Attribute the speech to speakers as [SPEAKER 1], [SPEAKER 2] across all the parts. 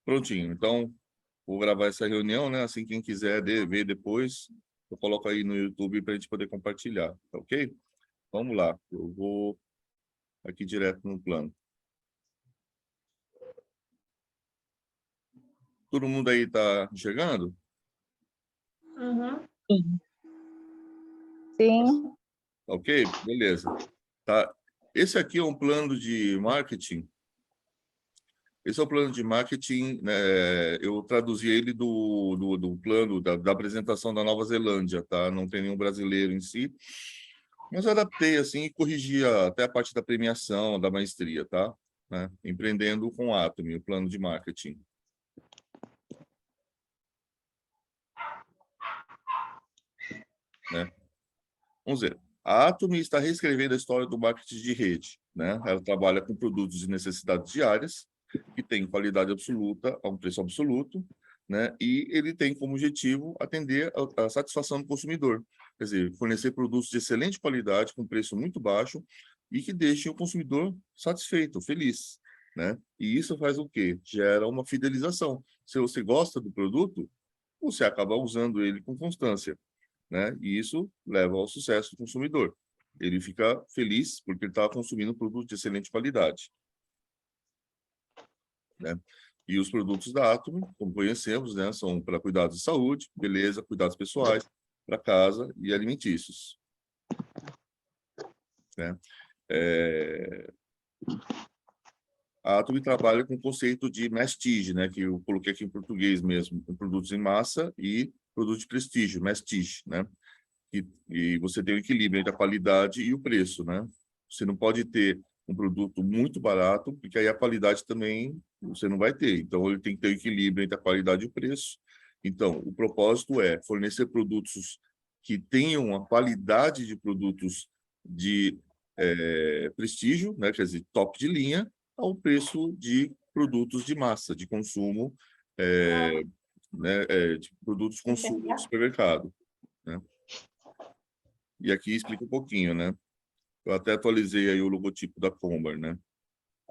[SPEAKER 1] Prontinho. Então, vou gravar essa reunião, né? Assim, quem quiser ver depois, eu coloco aí no YouTube para a gente poder compartilhar, tá ok? Vamos lá. Eu vou aqui direto no plano. Todo mundo aí está enxergando?
[SPEAKER 2] Uhum.
[SPEAKER 3] Sim. Sim.
[SPEAKER 1] Ok? Beleza. Tá. Esse aqui é um plano de marketing. Esse é o plano de marketing, né? Eu traduzi ele do plano da apresentação da Nova Zelândia, tá? Não tem nenhum brasileiro em si, mas eu adaptei assim e corrigi até a parte da premiação, da maestria, tá? Né? Empreendendo com Atomy, o plano de marketing. Né? Vamos ver. A Atomy está reescrevendo a história do marketing de rede, né? Ela trabalha com produtos de necessidades diárias, que tem qualidade absoluta, a um preço absoluto, né? E ele tem como objetivo atender a satisfação do consumidor. Quer dizer, fornecer produtos de excelente qualidade, com preço muito baixo, e que deixem o consumidor satisfeito, feliz, né? E isso faz o quê? Gera uma fidelização. Se você gosta do produto, você acaba usando ele com constância, né? E isso leva ao sucesso do consumidor. Ele fica feliz porque ele está consumindo um produto de excelente qualidade, né? E os produtos da Atomy, como conhecemos, né, são para cuidados de saúde, beleza, cuidados pessoais, para casa e alimentícios, né? A Atomy trabalha com o conceito de prestige, né, que eu coloquei aqui em português mesmo, com produtos em massa e produto de prestígio, prestige, né? E você tem o equilíbrio entre a qualidade e o preço, né? Você não pode ter um produto muito barato, porque aí a qualidade também você não vai ter. Então, ele tem que ter o equilíbrio entre a qualidade e o preço. Então, o propósito é fornecer produtos que tenham a qualidade de produtos de prestígio, né? Quer dizer, top de linha, ao preço de produtos de massa, de consumo, né? De produtos de consumo de supermercado, né? E aqui explica um pouquinho, né? Eu até atualizei aí o logotipo da Comber, né?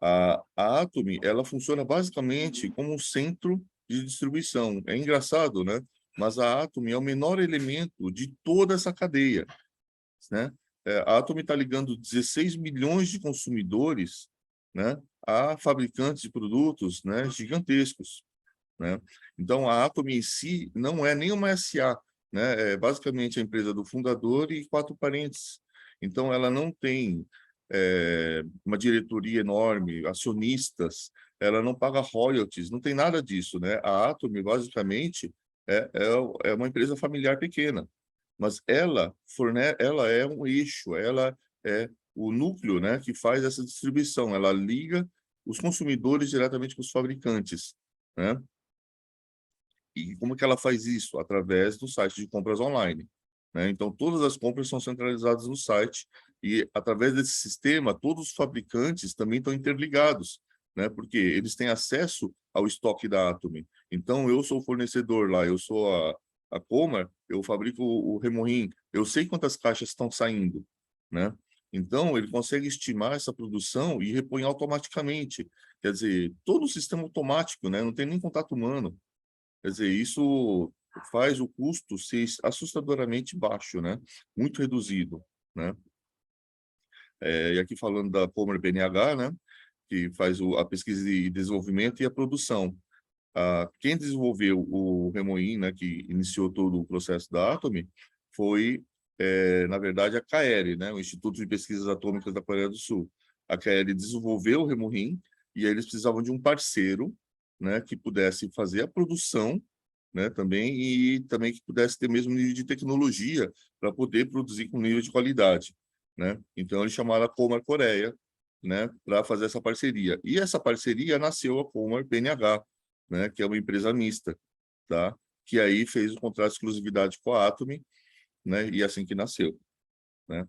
[SPEAKER 1] A Atomy, ela funciona basicamente como um centro de distribuição. É engraçado, né? Mas a Atomy é o menor elemento de toda essa cadeia, né? A Atomy está ligando 16 milhões de consumidores, né, a fabricantes de produtos, né, gigantescos, né? Então, a Atomy em si não é nenhuma SA, né? É basicamente a empresa do fundador e 4 parentes. Então, ela não tem uma diretoria enorme, acionistas, ela não paga royalties, não tem nada disso, né? A Atomy, basicamente, é uma empresa familiar pequena, mas ela é um eixo, ela é o núcleo, né, que faz essa distribuição, ela liga os consumidores diretamente com os fabricantes, né? E como que ela faz isso? Através do site de compras online, né? Então, todas as compras são centralizadas no site e, através desse sistema, todos os fabricantes também estão interligados, né? Porque eles têm acesso ao estoque da Atomy. Então, eu sou o fornecedor lá, eu sou a Comer, eu fabrico o Remorim, eu sei quantas caixas estão saindo, né? Então, ele consegue estimar essa produção e repõe automaticamente. Quer dizer, todo o sistema automático, né? Não tem nem contato humano. Quer dizer, isso faz o custo ser assustadoramente baixo, né? Muito reduzido, né? E aqui falando da Comer BNH, né? Que faz a pesquisa e desenvolvimento e a produção. Quem desenvolveu o Remoim, né? Que iniciou todo o processo da Atomy, foi, na verdade, a CAERE, né? O Instituto de Pesquisas Atômicas da Coreia do Sul. A CAERE desenvolveu o Remoim e aí eles precisavam de um parceiro, né? Que pudesse fazer a produção, né, também, e também que pudesse ter mesmo nível de tecnologia para poder produzir com nível de qualidade, né? Então, eles chamaram a Comer Coreia, né, para fazer essa parceria. E essa parceria nasceu a Comer PNH, né, que é uma empresa mista, tá? Que aí fez o contrato de exclusividade com a Atomy, né, e assim que nasceu, né?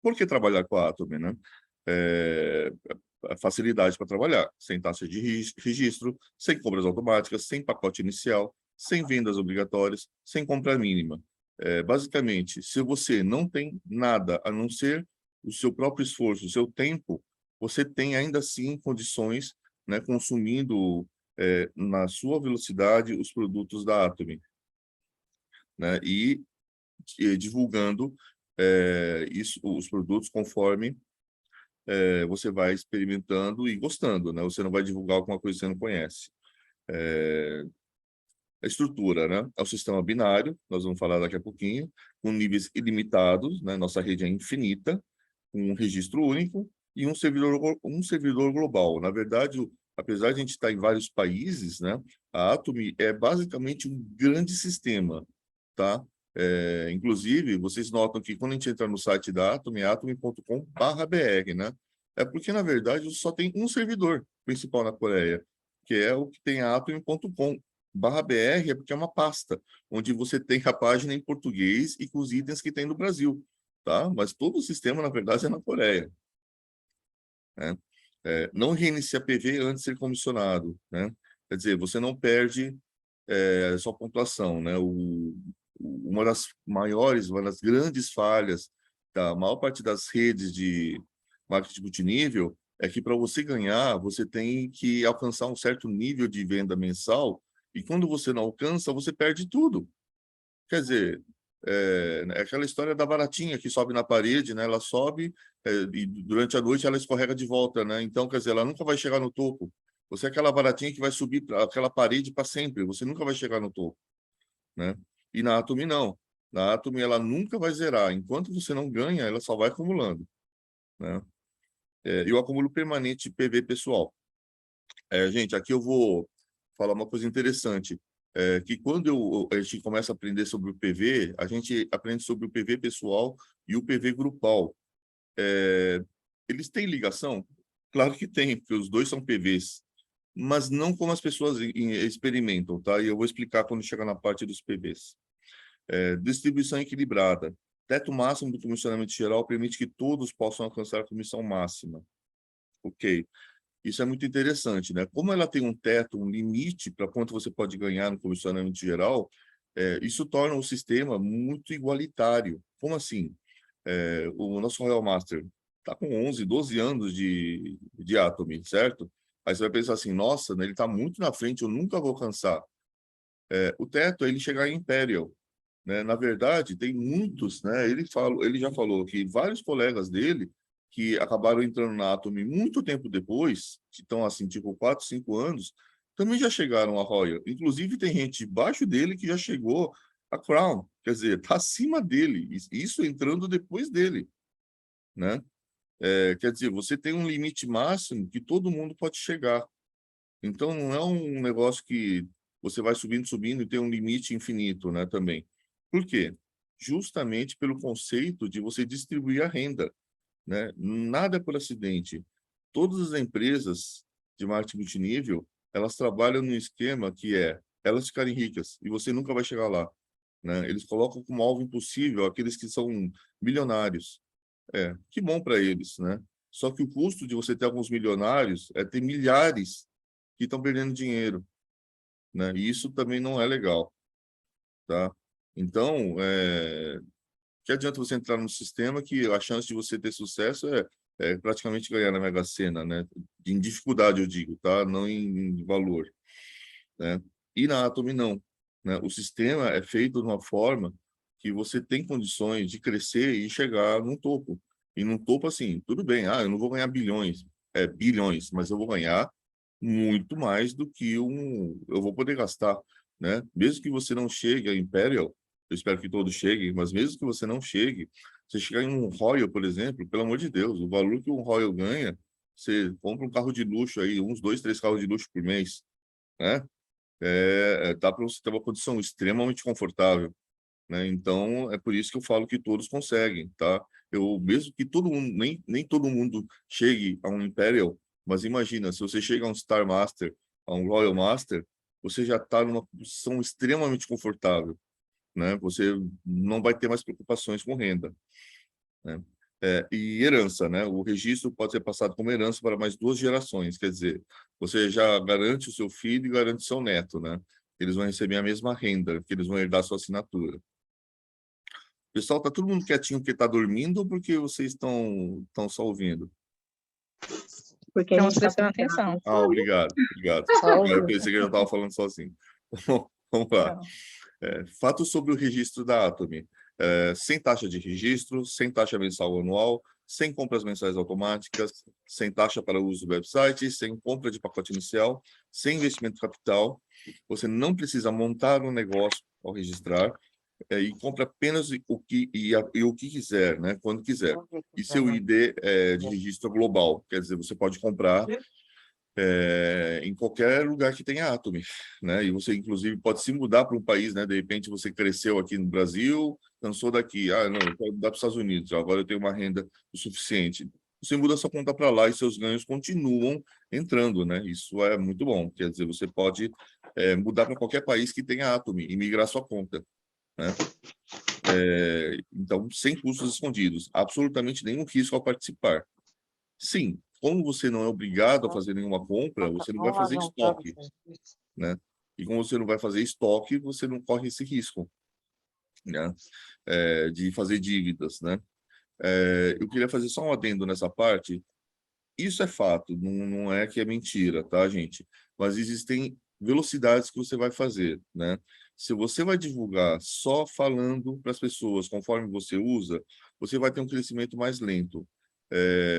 [SPEAKER 1] Por que trabalhar com a Atomy, né? A facilidade para trabalhar, sem taxa de registro, sem compras automáticas, sem pacote inicial, sem vendas obrigatórias, sem compra mínima. Basicamente, se você não tem nada a não ser o seu próprio esforço, o seu tempo, você tem ainda assim condições né, consumindo na sua velocidade os produtos da Atomy, né, e divulgando os produtos conforme você vai experimentando e gostando, né? Você não vai divulgar alguma coisa que você não conhece. A estrutura, né? É o sistema binário, nós vamos falar daqui a pouquinho, com níveis ilimitados, né? Nossa rede é infinita, com um registro único e um servidor global. Na verdade, apesar de a gente estar em vários países, né? A Atomy é basicamente um grande sistema, tá? Inclusive, vocês notam que quando a gente entra no site da Atomy, atomy.com.br, né? É porque, na verdade, só tem um servidor principal na Coreia, que é o que tem a atomy.com.br, é porque é uma pasta, onde você tem a página em português e com os itens que tem no Brasil, tá? Mas todo o sistema, na verdade, é na Coreia, né? Não reinicia PV antes de ser comissionado, né? Quer dizer, você não perde sua pontuação, né? Uma das maiores, uma das grandes falhas da maior parte das redes de marketing multinível é que para você ganhar, você tem que alcançar um certo nível de venda mensal e quando você não alcança, você perde tudo. Quer dizer, é aquela história da baratinha que sobe na parede, né? Ela sobe e durante a noite ela escorrega de volta, né? Então, quer dizer, ela nunca vai chegar no topo. Você é aquela baratinha que vai subir para aquela parede para sempre. Você nunca vai chegar no topo, né? E na Atomy não. Na Atomy ela nunca vai zerar. Enquanto você não ganha, ela só vai acumulando, né? E o acúmulo permanente de PV pessoal. Gente, aqui eu vou falar uma coisa interessante. Que quando a gente começa a aprender sobre o PV, a gente aprende sobre o PV pessoal e o PV grupal. Eles têm ligação? Claro que tem, porque os dois são PVs, mas não como as pessoas experimentam, tá? E eu vou explicar quando chegar na parte dos PVs. Distribuição equilibrada. Teto máximo do comissionamento geral permite que todos possam alcançar a comissão máxima. Ok. Isso é muito interessante, né? Como ela tem um teto, um limite para quanto você pode ganhar no comissionamento geral, isso torna o sistema muito igualitário. Como assim? O nosso Royal Master está com 11, 12 anos de Atomy, certo? Aí você vai pensar assim, nossa, né, ele está muito na frente, eu nunca vou alcançar. O teto é ele chegar em Imperial, né? Na verdade, tem muitos, né? Ele já falou que vários colegas dele que acabaram entrando na Atomy muito tempo depois, que estão assim, tipo 4, 5 anos, também já chegaram a Royal. Inclusive, tem gente debaixo dele que já chegou a Crown, quer dizer, está acima dele, isso entrando depois dele, né? Quer dizer, você tem um limite máximo que todo mundo pode chegar. Então, não é um negócio que você vai subindo, subindo e tem um limite infinito, né, também. Por quê? Justamente pelo conceito de você distribuir a renda, né? Nada é por acidente. Todas as empresas de marketing multinível, elas trabalham num esquema que elas ficarem ricas e você nunca vai chegar lá, né? Eles colocam como alvo impossível aqueles que são milionários. Que bom para eles, né? Só que o custo de você ter alguns milionários é ter milhares que estão perdendo dinheiro, né? E isso também não é legal, tá? Então, que adianta você entrar num sistema que a chance de você ter sucesso é praticamente ganhar na Mega Sena, né? Em dificuldade, eu digo, tá? Não em valor, né? E na Atomy, não, né? O sistema é feito de uma forma que você tem condições de crescer e chegar num topo. E num topo, assim, tudo bem, eu não vou ganhar bilhões, mas eu vou ganhar muito mais do que eu vou poder gastar, né? Mesmo que você não chegue a Imperial, eu espero que todos cheguem, mas mesmo que você não chegue, você chegar em um Royal, por exemplo, pelo amor de Deus, o valor que um Royal ganha, você compra um carro de luxo aí, uns 2, 3 carros de luxo por mês, né? Dá para você ter uma condição extremamente confortável, né? Então, é por isso que eu falo que todos conseguem, tá? Mesmo que todo mundo, nem todo mundo chegue a um Imperial, mas imagina, se você chega a um Star Master, a um Royal Master, você já está numa posição extremamente confortável, né? Você não vai ter mais preocupações com renda, né? E herança, né? O registro pode ser passado como herança para mais 2 gerações, quer dizer, você já garante o seu filho e garante o seu neto, né? Eles vão receber a mesma renda, que eles vão herdar sua assinatura. Pessoal, tá todo mundo quietinho porque tá dormindo ou porque vocês estão só ouvindo?
[SPEAKER 2] porque a
[SPEAKER 3] Estamos
[SPEAKER 2] gente está
[SPEAKER 3] prestando atenção.
[SPEAKER 1] Obrigado, obrigado.
[SPEAKER 2] Só
[SPEAKER 1] Eu
[SPEAKER 2] ouvindo.
[SPEAKER 1] pensei que eu já estava falando sozinho. Vamos lá.
[SPEAKER 3] Não.
[SPEAKER 1] Fatos sobre o registro da Atomy. Sem taxa de registro, sem taxa mensal ou anual, sem compras mensais automáticas, sem taxa para uso do website, sem compra de pacote inicial, sem investimento capital. Você não precisa montar um negócio ao registrar, e compra apenas o que quiser, né? Quando quiser. E seu ID é de registro global, quer dizer, você pode comprar em qualquer lugar que tenha Atomy, né? E você, inclusive, pode se mudar para um país, né? De repente, você cresceu aqui no Brasil, cansou daqui. Não, eu quero mudar para os Estados Unidos, agora eu tenho uma renda o suficiente. Você muda sua conta para lá e seus ganhos continuam entrando, né? Isso é muito bom. Quer dizer, você pode mudar para qualquer país que tenha Atomy e migrar sua conta, né? Então, sem custos escondidos, absolutamente nenhum risco ao participar. Sim, como você não é obrigado a fazer nenhuma compra, você não vai fazer estoque, né? E como você não vai fazer estoque, você não corre esse risco, né? De fazer dívidas, né? Eu queria fazer só um adendo nessa parte. Isso é fato, não é que é mentira, tá, gente? Mas existem velocidades que você vai fazer, né? Se você vai divulgar só falando para as pessoas conforme você usa, você vai ter um crescimento mais lento.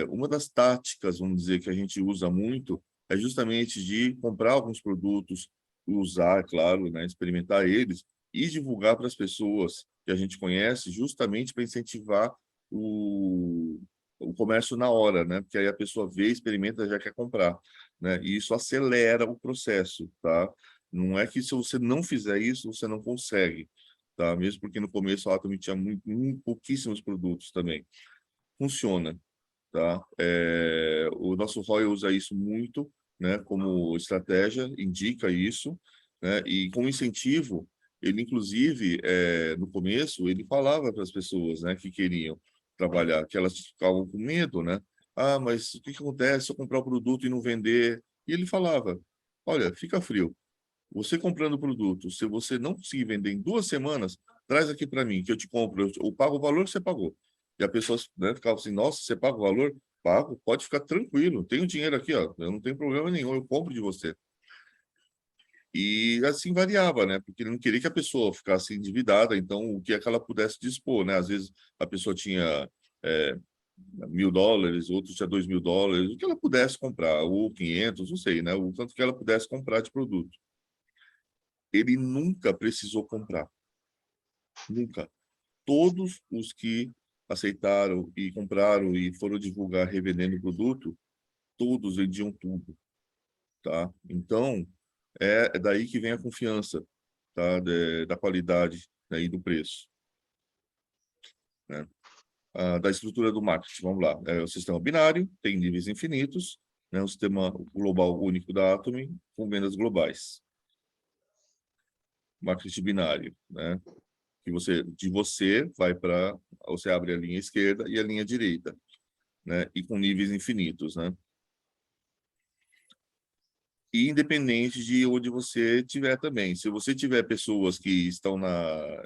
[SPEAKER 1] Uma das táticas, vamos dizer, que a gente usa muito é justamente de comprar alguns produtos, usar, claro, né, experimentar eles e divulgar para as pessoas que a gente conhece, justamente para incentivar o comércio na hora, né? Porque aí a pessoa vê, experimenta, já quer comprar, né? E isso acelera o processo, tá? Não é que se você não fizer isso, você não consegue, tá? Mesmo porque no começo a Atomy tinha pouquíssimos produtos também. Funciona, tá? O nosso ROI usa isso muito, né? Como estratégia, indica isso, né? E como incentivo, ele inclusive no começo ele falava para as pessoas, né, que queriam trabalhar, que elas ficavam com medo, né? Mas o que acontece se eu comprar o produto e não vender? E ele falava: olha, fica frio. Você comprando o produto, se você não conseguir vender em 2 semanas, traz aqui para mim, que eu te compro, eu pago o valor que você pagou. E a pessoa, né, ficava assim: nossa, você paga o valor? Pago, pode ficar tranquilo, tenho dinheiro aqui, ó, eu não tenho problema nenhum, eu compro de você. E assim variava, né? Porque ele não queria que a pessoa ficasse endividada, então o que é que ela pudesse dispor, né? Às vezes a pessoa tinha é, $1.000, outro tinha $2.000, o que ela pudesse comprar, ou 500, não sei, né? O tanto que ela pudesse comprar de produto. Ele nunca precisou comprar, nunca. Todos os que aceitaram e compraram e foram divulgar revendendo o produto, todos vendiam tudo, tá? Então, é daí que vem a confiança, tá? Da qualidade, né, e do preço, né? Da estrutura do marketing, vamos lá. O sistema binário, tem níveis infinitos, né? O sistema global único da Atomy, com vendas globais. Marketing binário, né? Que você vai para... Você abre a linha esquerda e a linha direita, né? E com níveis infinitos, né? E independente de onde você estiver também. Se você tiver pessoas que estão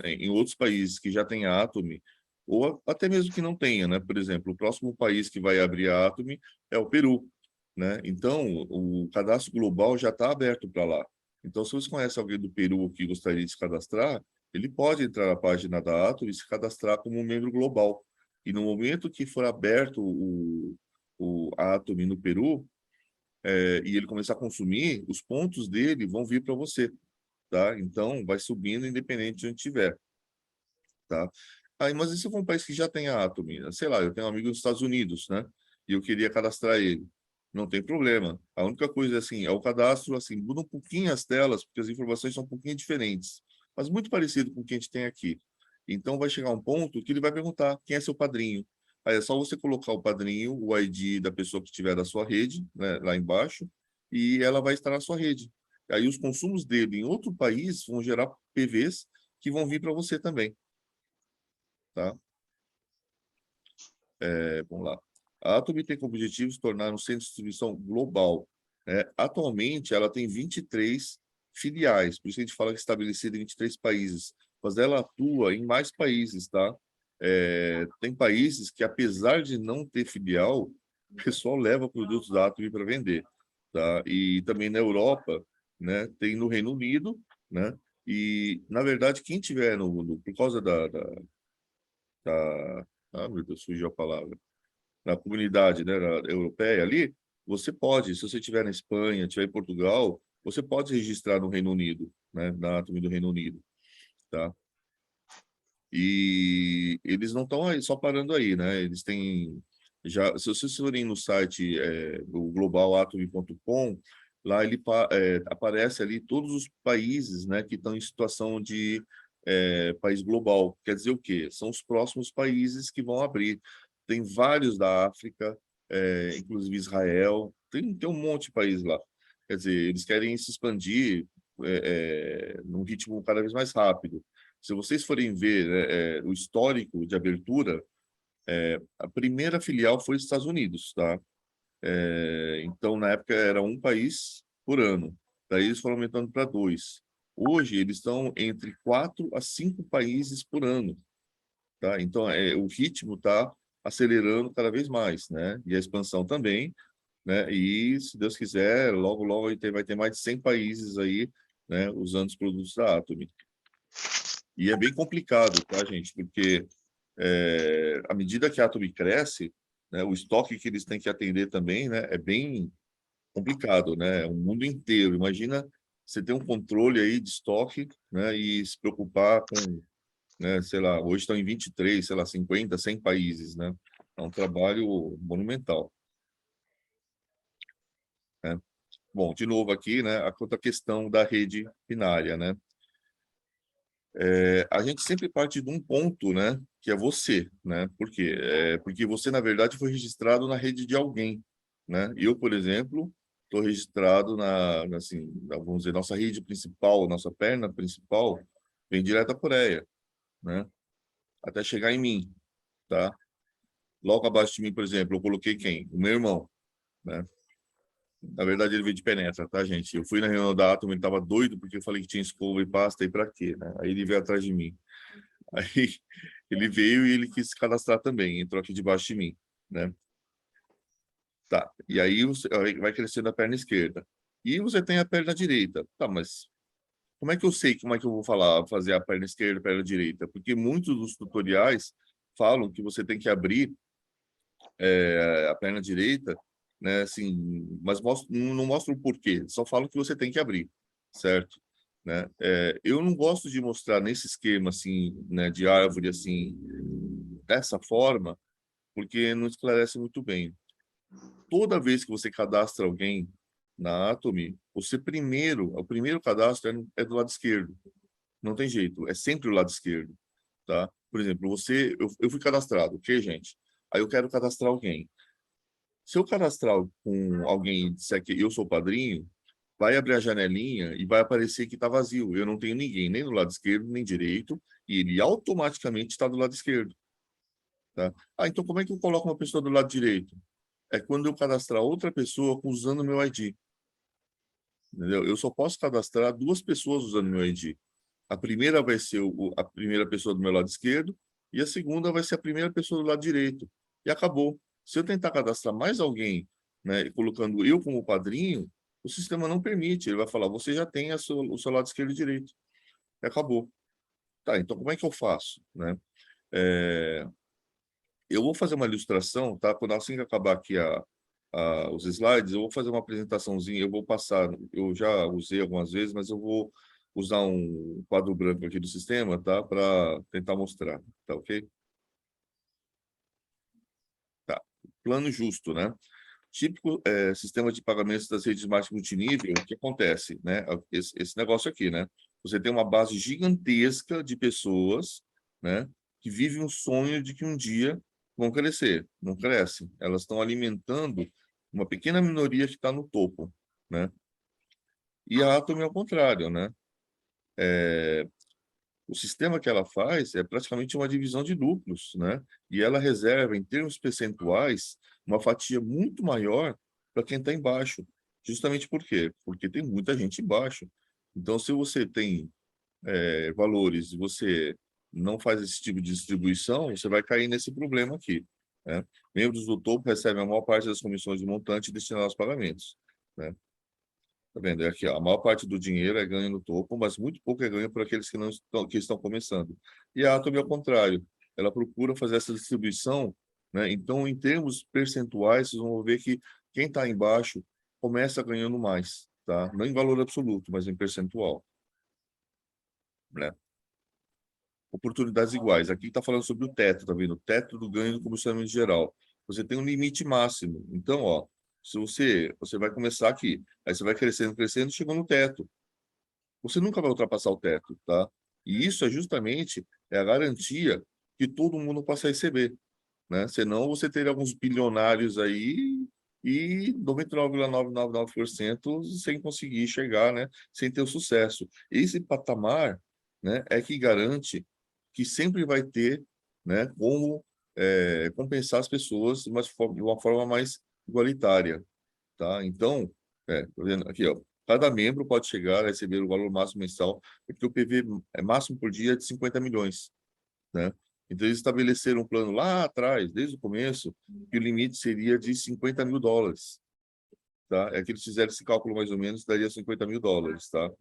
[SPEAKER 1] em outros países que já têm Atomy, ou até mesmo que não tenha, né? Por exemplo, o próximo país que vai abrir a Atomy é o Peru, né? Então, o cadastro global já está aberto para lá. Então, se você conhece alguém do Peru que gostaria de se cadastrar, ele pode entrar na página da Atomy e se cadastrar como um membro global. E no momento que for aberto o Atomy no Peru, e ele começar a consumir, os pontos dele vão vir para você, tá? Então, vai subindo independente de onde estiver, tá? Mas e se for um país que já tem a Atomy? Sei lá, eu tenho um amigo nos Estados Unidos, né? E eu queria cadastrar ele. Não tem problema. A única coisa, assim, é o cadastro, assim, muda um pouquinho as telas, porque as informações são um pouquinho diferentes, mas muito parecido com o que a gente tem aqui. Então, vai chegar um ponto que ele vai perguntar quem é seu padrinho. Aí é só você colocar o padrinho, o ID da pessoa que estiver da sua rede, né, lá embaixo, e ela vai estar na sua rede. Aí os consumos dele em outro país vão gerar PVs que vão vir para você também, tá? Vamos lá. A Atomy tem como objetivo se tornar um centro de distribuição global, né? Atualmente, ela tem 23 filiais, por isso a gente fala que é estabelecida em 23 países, mas ela atua em mais países, tá? Tem países que, apesar de não ter filial, o pessoal leva produtos da Atomy para vender, tá? E também na Europa, né? Tem no Reino Unido, né? E, na verdade, quem tiver por causa ah, meu Deus, fugiu a palavra, na comunidade, né, europeia ali, você pode, se você estiver na Espanha, estiver em Portugal, você pode registrar no Reino Unido, né, na Atomy do Reino Unido, tá? E eles não estão aí só parando aí, né? Eles têm já, se vocês forem no site do globalatomy.com, lá aparece ali todos os países, né, que estão em situação de país global. Quer dizer o quê? São os próximos países que vão abrir. Tem vários da África, inclusive Israel, tem um monte de país lá. Quer dizer, eles querem se expandir num ritmo cada vez mais rápido. Se vocês forem ver, né, o histórico de abertura, a primeira filial foi os Estados Unidos, tá? Então, na época, era um país por ano. Daí eles foram aumentando para dois. Hoje, eles estão entre 4 a 5 países por ano, tá? Então, o ritmo está acelerando cada vez mais, né? E a expansão também, né? E, se Deus quiser, logo, logo vai ter mais de 100 países aí, né, usando os produtos da Atomy. E é bem complicado, tá, gente? Porque à medida que a Atomy cresce, né, o estoque que eles têm que atender também, né, é bem complicado, né? O mundo inteiro. Imagina você ter um controle aí de estoque, né, e se preocupar com, né, sei lá, hoje estão em 23, sei lá, 50, 100 países, né? É um trabalho monumental, né? Bom, de novo aqui, né, a outra questão da rede binária, né? A gente sempre parte de um ponto, né, que é você, né? Por quê? Porque você, na verdade, foi registrado na rede de alguém, né? Eu, por exemplo, estou registrado assim, vamos dizer, nossa rede principal, nossa perna principal, vem direto da Coreia, né? Até chegar em mim, tá? Logo abaixo de mim, por exemplo, eu coloquei quem? O meu irmão, né? Na verdade, ele veio de penetra, tá, gente? Eu fui na reunião da Atom, ele estava doido porque eu falei que tinha escova e pasta e para quê, né? Aí ele veio atrás de mim. Aí ele veio e ele quis se cadastrar também, entrou aqui debaixo de mim, né? Tá. E aí aí vai crescendo a perna esquerda. E você tem a perna direita. Tá, mas como é que eu sei como é que eu vou fazer a perna esquerda e a perna direita? Porque muitos dos tutoriais falam que você tem que abrir a perna direita, né? Assim, mas não mostra o porquê, só falam que você tem que abrir, certo? Né? Eu não gosto de mostrar nesse esquema assim, né, de árvore assim, dessa forma, porque não esclarece muito bem. Toda vez que você cadastra alguém na Atomy, o primeiro cadastro é do lado esquerdo. Não tem jeito, é sempre o lado esquerdo, tá? Por exemplo, eu fui cadastrado, ok, gente? Aí eu quero cadastrar alguém. Se eu cadastrar com alguém e disser que eu sou o padrinho, vai abrir a janelinha e vai aparecer que está vazio. Eu não tenho ninguém, nem do lado esquerdo, nem direito, e ele automaticamente está do lado esquerdo, tá? Ah, então como é que eu coloco uma pessoa do lado direito? É quando eu cadastrar outra pessoa usando o meu ID, entendeu? Eu só posso cadastrar 2 pessoas usando o meu ID. A primeira vai ser a primeira pessoa do meu lado esquerdo e a segunda vai ser a primeira pessoa do lado direito. E acabou. Se eu tentar cadastrar mais alguém, né, colocando eu como padrinho, o sistema não permite. Ele vai falar, você já tem o seu lado esquerdo e direito. E acabou. Tá, então como é que eu faço, né? É, eu vou fazer uma ilustração, tá? Quando assim que acabar aqui os slides, eu vou fazer uma apresentaçãozinha, eu vou passar, eu já usei algumas vezes, mas eu vou usar um quadro branco aqui do sistema, tá? Para tentar mostrar, tá ok? Tá. Plano justo, né? Típico sistema de pagamentos das redes mais multinível, o que acontece, né? Esse negócio aqui, né? Você tem uma base gigantesca de pessoas, né? Que vivem um sonho de que um dia vão crescer. Não crescem. Elas estão alimentando uma pequena minoria que está no topo, né? E a Atom é ao contrário, né? O sistema que ela faz é praticamente uma divisão de lucros, né? E ela reserva, em termos percentuais, uma fatia muito maior para quem está embaixo. Justamente por quê? Porque tem muita gente embaixo. Então, se você tem valores e você não faz esse tipo de distribuição, você vai cair nesse problema aqui. né? Membros do topo recebem a maior parte das comissões de montante destinadas aos pagamentos, né? Tá vendo? É aqui, ó, a maior parte do dinheiro é ganho no topo, mas muito pouco é ganho por aqueles que não estão, que estão começando. E a Atomy, ao contrário, ela procura fazer essa distribuição, né? Então, em termos percentuais, vocês vão ver que quem está embaixo começa ganhando mais, tá? Não em valor absoluto, mas em percentual, né? Oportunidades iguais. Aqui está falando sobre o teto, tá vendo? O teto do ganho do comissionamento geral. Você tem um limite máximo. Então, ó, se você vai começar aqui, aí você vai crescendo, crescendo, chegou no teto. Você nunca vai ultrapassar o teto, tá? E isso é justamente a garantia que todo mundo possa receber, né? Senão você teria alguns bilionários aí e 99,999% sem conseguir chegar, né? Sem ter o sucesso. Esse patamar, né, é que garante que sempre vai ter, né, como compensar as pessoas de uma forma mais igualitária, tá? Então, tá vendo aqui, ó, cada membro pode chegar a receber o valor máximo mensal, porque o PV é máximo por dia de 50 milhões, né? Então, eles estabeleceram um plano lá atrás, desde o começo, que o limite seria de 50 mil dólares, tá? É que eles fizeram esse cálculo mais ou menos, daria 50 mil dólares, tá?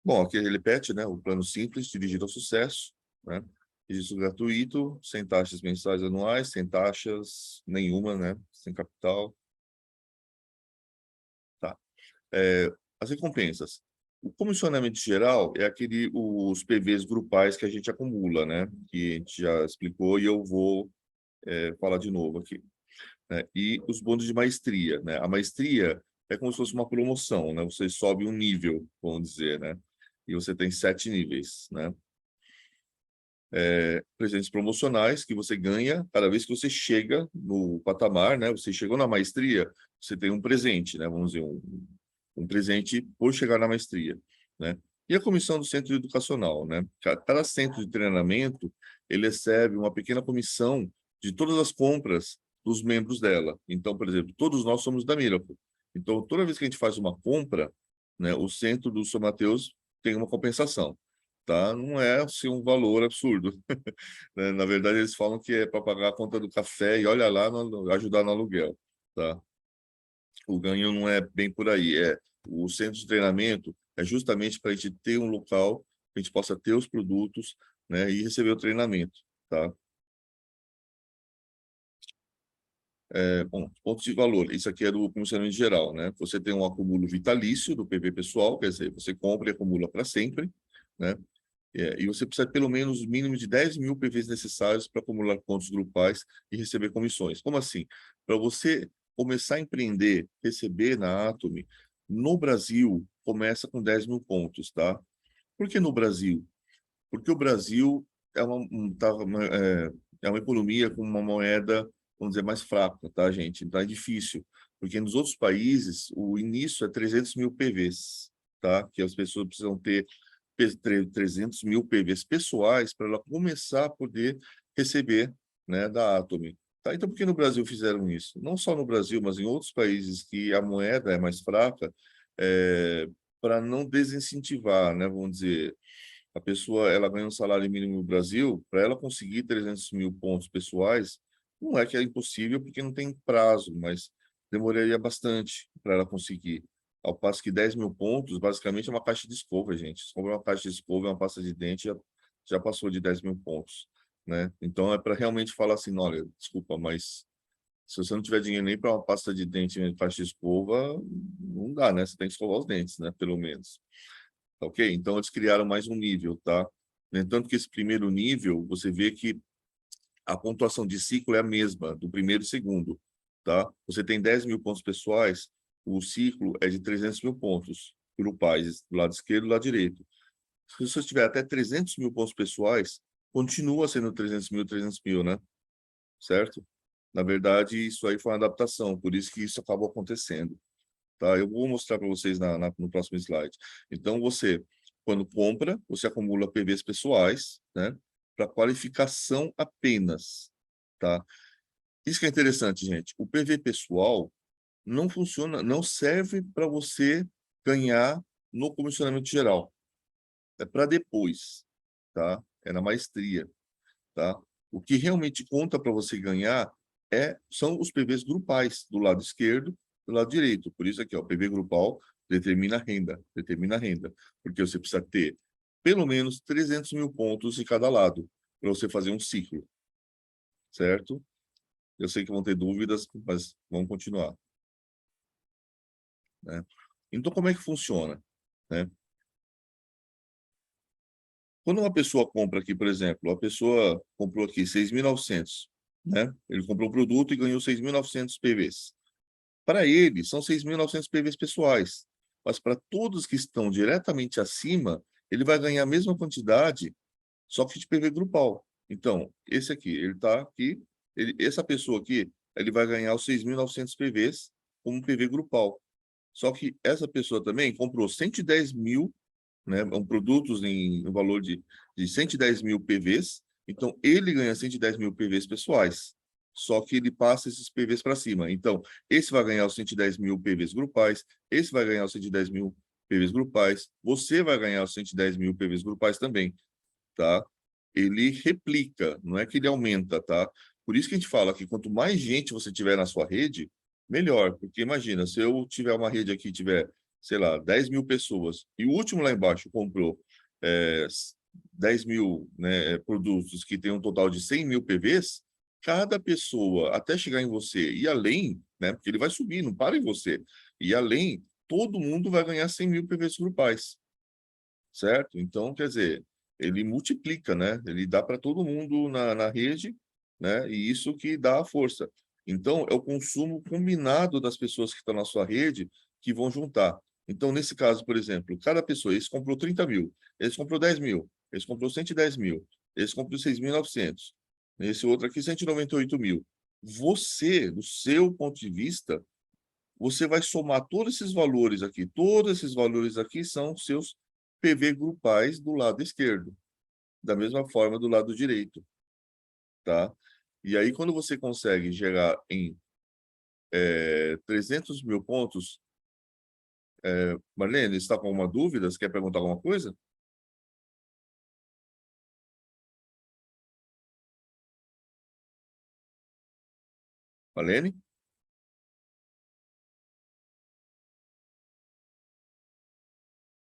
[SPEAKER 1] Bom, aqui ele repete, né? O plano simples, dirigido ao sucesso, né? Registro gratuito, sem taxas mensais anuais, sem taxas nenhuma, né? Sem capital, tá? As recompensas. O comissionamento geral é os PVs grupais que a gente acumula, né? Que a gente já explicou e eu vou falar de novo aqui, né? E os bônus de maestria, né? A maestria é como se fosse uma promoção, né? Você sobe um nível, vamos dizer, né? E você tem 7 níveis, né? Presentes promocionais que você ganha cada vez que você chega no patamar, né? Você chegou na maestria, você tem um presente, né? Vamos dizer, um presente por chegar na maestria, né? E a comissão do centro educacional, né? Cada centro de treinamento, ele recebe uma pequena comissão de todas as compras dos membros dela. Então, por exemplo, todos nós somos da Miracle. Então, toda vez que a gente faz uma compra, né, o centro do São Mateus tem uma compensação, tá? Não é assim um valor absurdo, né? Na verdade, eles falam que é para pagar a conta do café e olha lá, ajudar no aluguel, tá? O ganho não é bem por aí. O centro de treinamento é justamente para a gente ter um local que a gente possa ter os produtos, né, e receber o treinamento, tá? Bom, pontos de valor. Isso aqui é do comissionamento geral, né? Você tem um acúmulo vitalício do PV pessoal, quer dizer, você compra e acumula para sempre, né? E você precisa pelo menos o mínimo de 10 mil PVs necessários para acumular pontos grupais e receber comissões. Como assim? Para você começar a empreender, receber na Atomy, no Brasil, começa com 10 mil pontos, tá? Por que no Brasil? Porque o Brasil é uma economia com uma moeda, vamos dizer, mais fraca, tá, gente? Então é difícil. Porque nos outros países, o início é 300 mil PVs, tá? Que as pessoas precisam ter 300 mil PVs pessoais para ela começar a poder receber, né, da Atomy. Tá? Então, por que no Brasil fizeram isso? Não só no Brasil, mas em outros países que a moeda é mais fraca, para não desincentivar, né, vamos dizer, a pessoa ela ganha um salário mínimo no Brasil, para ela conseguir 300 mil pontos pessoais, não é que é impossível, porque não tem prazo, mas demoraria bastante para ela conseguir. Ao passo que 10 mil pontos, basicamente, é uma caixa de escova, gente. Se comprar uma caixa de escova, uma pasta de dente, já passou de 10 mil pontos, né? Então, é para realmente falar assim, olha, desculpa, mas se você não tiver dinheiro nem para uma pasta de dente e uma caixa de escova, não dá, né? Você tem que escovar os dentes, né? Pelo menos. Tá ok? Então, eles criaram mais um nível, tá? No entanto, que esse primeiro nível, você vê que a pontuação de ciclo é a mesma, do primeiro e segundo, tá? Você tem 10 mil pontos pessoais, o ciclo é de 300 mil pontos grupais, do lado esquerdo e do lado direito. Se você tiver até 300 mil pontos pessoais, continua sendo 300 mil, né? Certo? Na verdade, isso aí foi uma adaptação, por isso que isso acabou acontecendo, tá? Eu vou mostrar para vocês no próximo slide. Então, você, quando compra, você acumula PVs pessoais, né? Para qualificação apenas, tá? Isso que é interessante, gente. O PV pessoal não funciona, não serve para você ganhar no comissionamento geral. É para depois, tá? É na maestria. tá? O que realmente conta para você ganhar são os PVs grupais, do lado esquerdo e do lado direito. Por isso aqui, ó, PV grupal determina a renda, porque você precisa ter pelo menos 300 mil pontos em cada lado, para você fazer um ciclo, certo? Eu sei que vão ter dúvidas, mas vamos continuar, né? Então, como é que funciona, né? Quando uma pessoa compra aqui, por exemplo, a pessoa comprou aqui 6.900, né? Ele comprou o produto e ganhou 6.900 PVs. Para ele, são 6.900 PVs pessoais, mas para todos que estão diretamente acima, ele vai ganhar a mesma quantidade, só que de PV grupal. Então, esse aqui, ele está aqui, essa pessoa aqui, ele vai ganhar os 6.900 PVs como PV grupal. Só que essa pessoa também comprou 110 mil, né, produtos em valor de 110 mil PVs, então ele ganha 110 mil PVs pessoais, só que ele passa esses PVs para cima. Então, esse vai ganhar os 110 mil PVs grupais, esse vai ganhar os 110 mil PVs grupais, você vai ganhar os 110 mil PVs grupais também, tá? Ele replica, não é que ele aumenta, tá? Por isso que a gente fala que quanto mais gente você tiver na sua rede, melhor. Porque imagina, se eu tiver uma rede aqui, tiver, sei lá, 10 mil pessoas, e o último lá embaixo comprou 10 mil, né, produtos que tem um total de 100 mil PVs, cada pessoa, até chegar em você e além, né, porque ele vai subir, não para em você, e além, todo mundo vai ganhar 100 mil PVs grupais, certo? Então, quer dizer, ele multiplica, né? Ele dá para todo mundo na rede, né? E isso que dá a força. Então, é o consumo combinado das pessoas que estão na sua rede que vão juntar. Então, nesse caso, por exemplo, cada pessoa, esse comprou 30 mil, esse comprou 10 mil, esse comprou 110 mil, esse comprou 6.900, esse outro aqui 198 mil. Você, do seu ponto de vista, você vai somar todos esses valores aqui são seus PV grupais do lado esquerdo, da mesma forma do lado direito, tá? E aí, quando você consegue chegar em 300 mil pontos, Marlene, você está com alguma dúvida? Você quer perguntar alguma coisa? Marlene?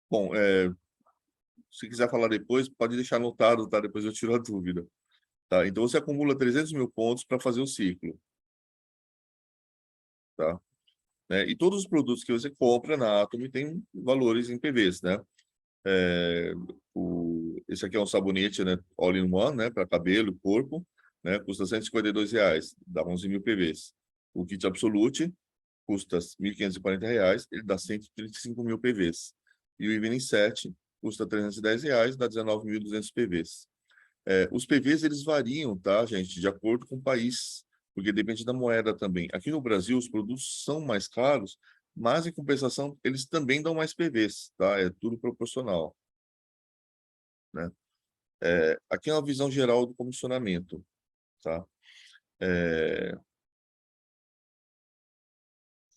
[SPEAKER 1] Bom, se quiser falar depois, pode deixar anotado, tá? Depois eu tiro a dúvida, tá? Então, você acumula 300 mil pontos para fazer o ciclo, tá? Né? E todos os produtos que você compra na Atomy têm valores em PVs, né? É, esse aqui é um sabonete, né, all-in-one, né, para cabelo, corpo, né, custa R$ 152, dá 11 mil PVs. O kit Absolute custa R$ 1.540, ele dá 135 mil PVs. E o Evening Set custa R$ 310, dá 19.200 PVs. Os PVs, eles variam, tá, gente, de acordo com o país, porque depende da moeda também. Aqui no Brasil, os produtos são mais caros, mas, em compensação, eles também dão mais PVs, tá? É tudo proporcional, né? Aqui é uma visão geral do comissionamento, tá? É,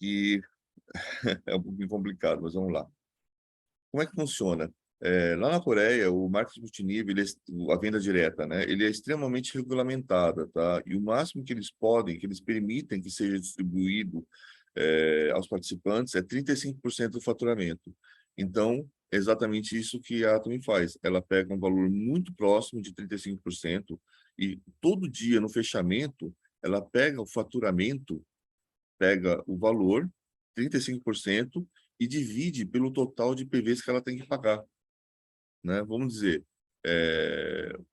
[SPEAKER 1] e é um pouquinho complicado, mas vamos lá. Como é que funciona? Lá na Coreia, o marketing multinível, a venda direta, né? Ele é extremamente regulamentada, tá? E o máximo que eles podem, que eles permitem que seja distribuído aos participantes é 35% do faturamento. Então, é exatamente isso que a Atomy faz. Ela pega um valor muito próximo de 35% e todo dia, no fechamento, ela pega o faturamento, pega o valor, 35%, e divide pelo total de PVs que ela tem que pagar, né? Vamos dizer,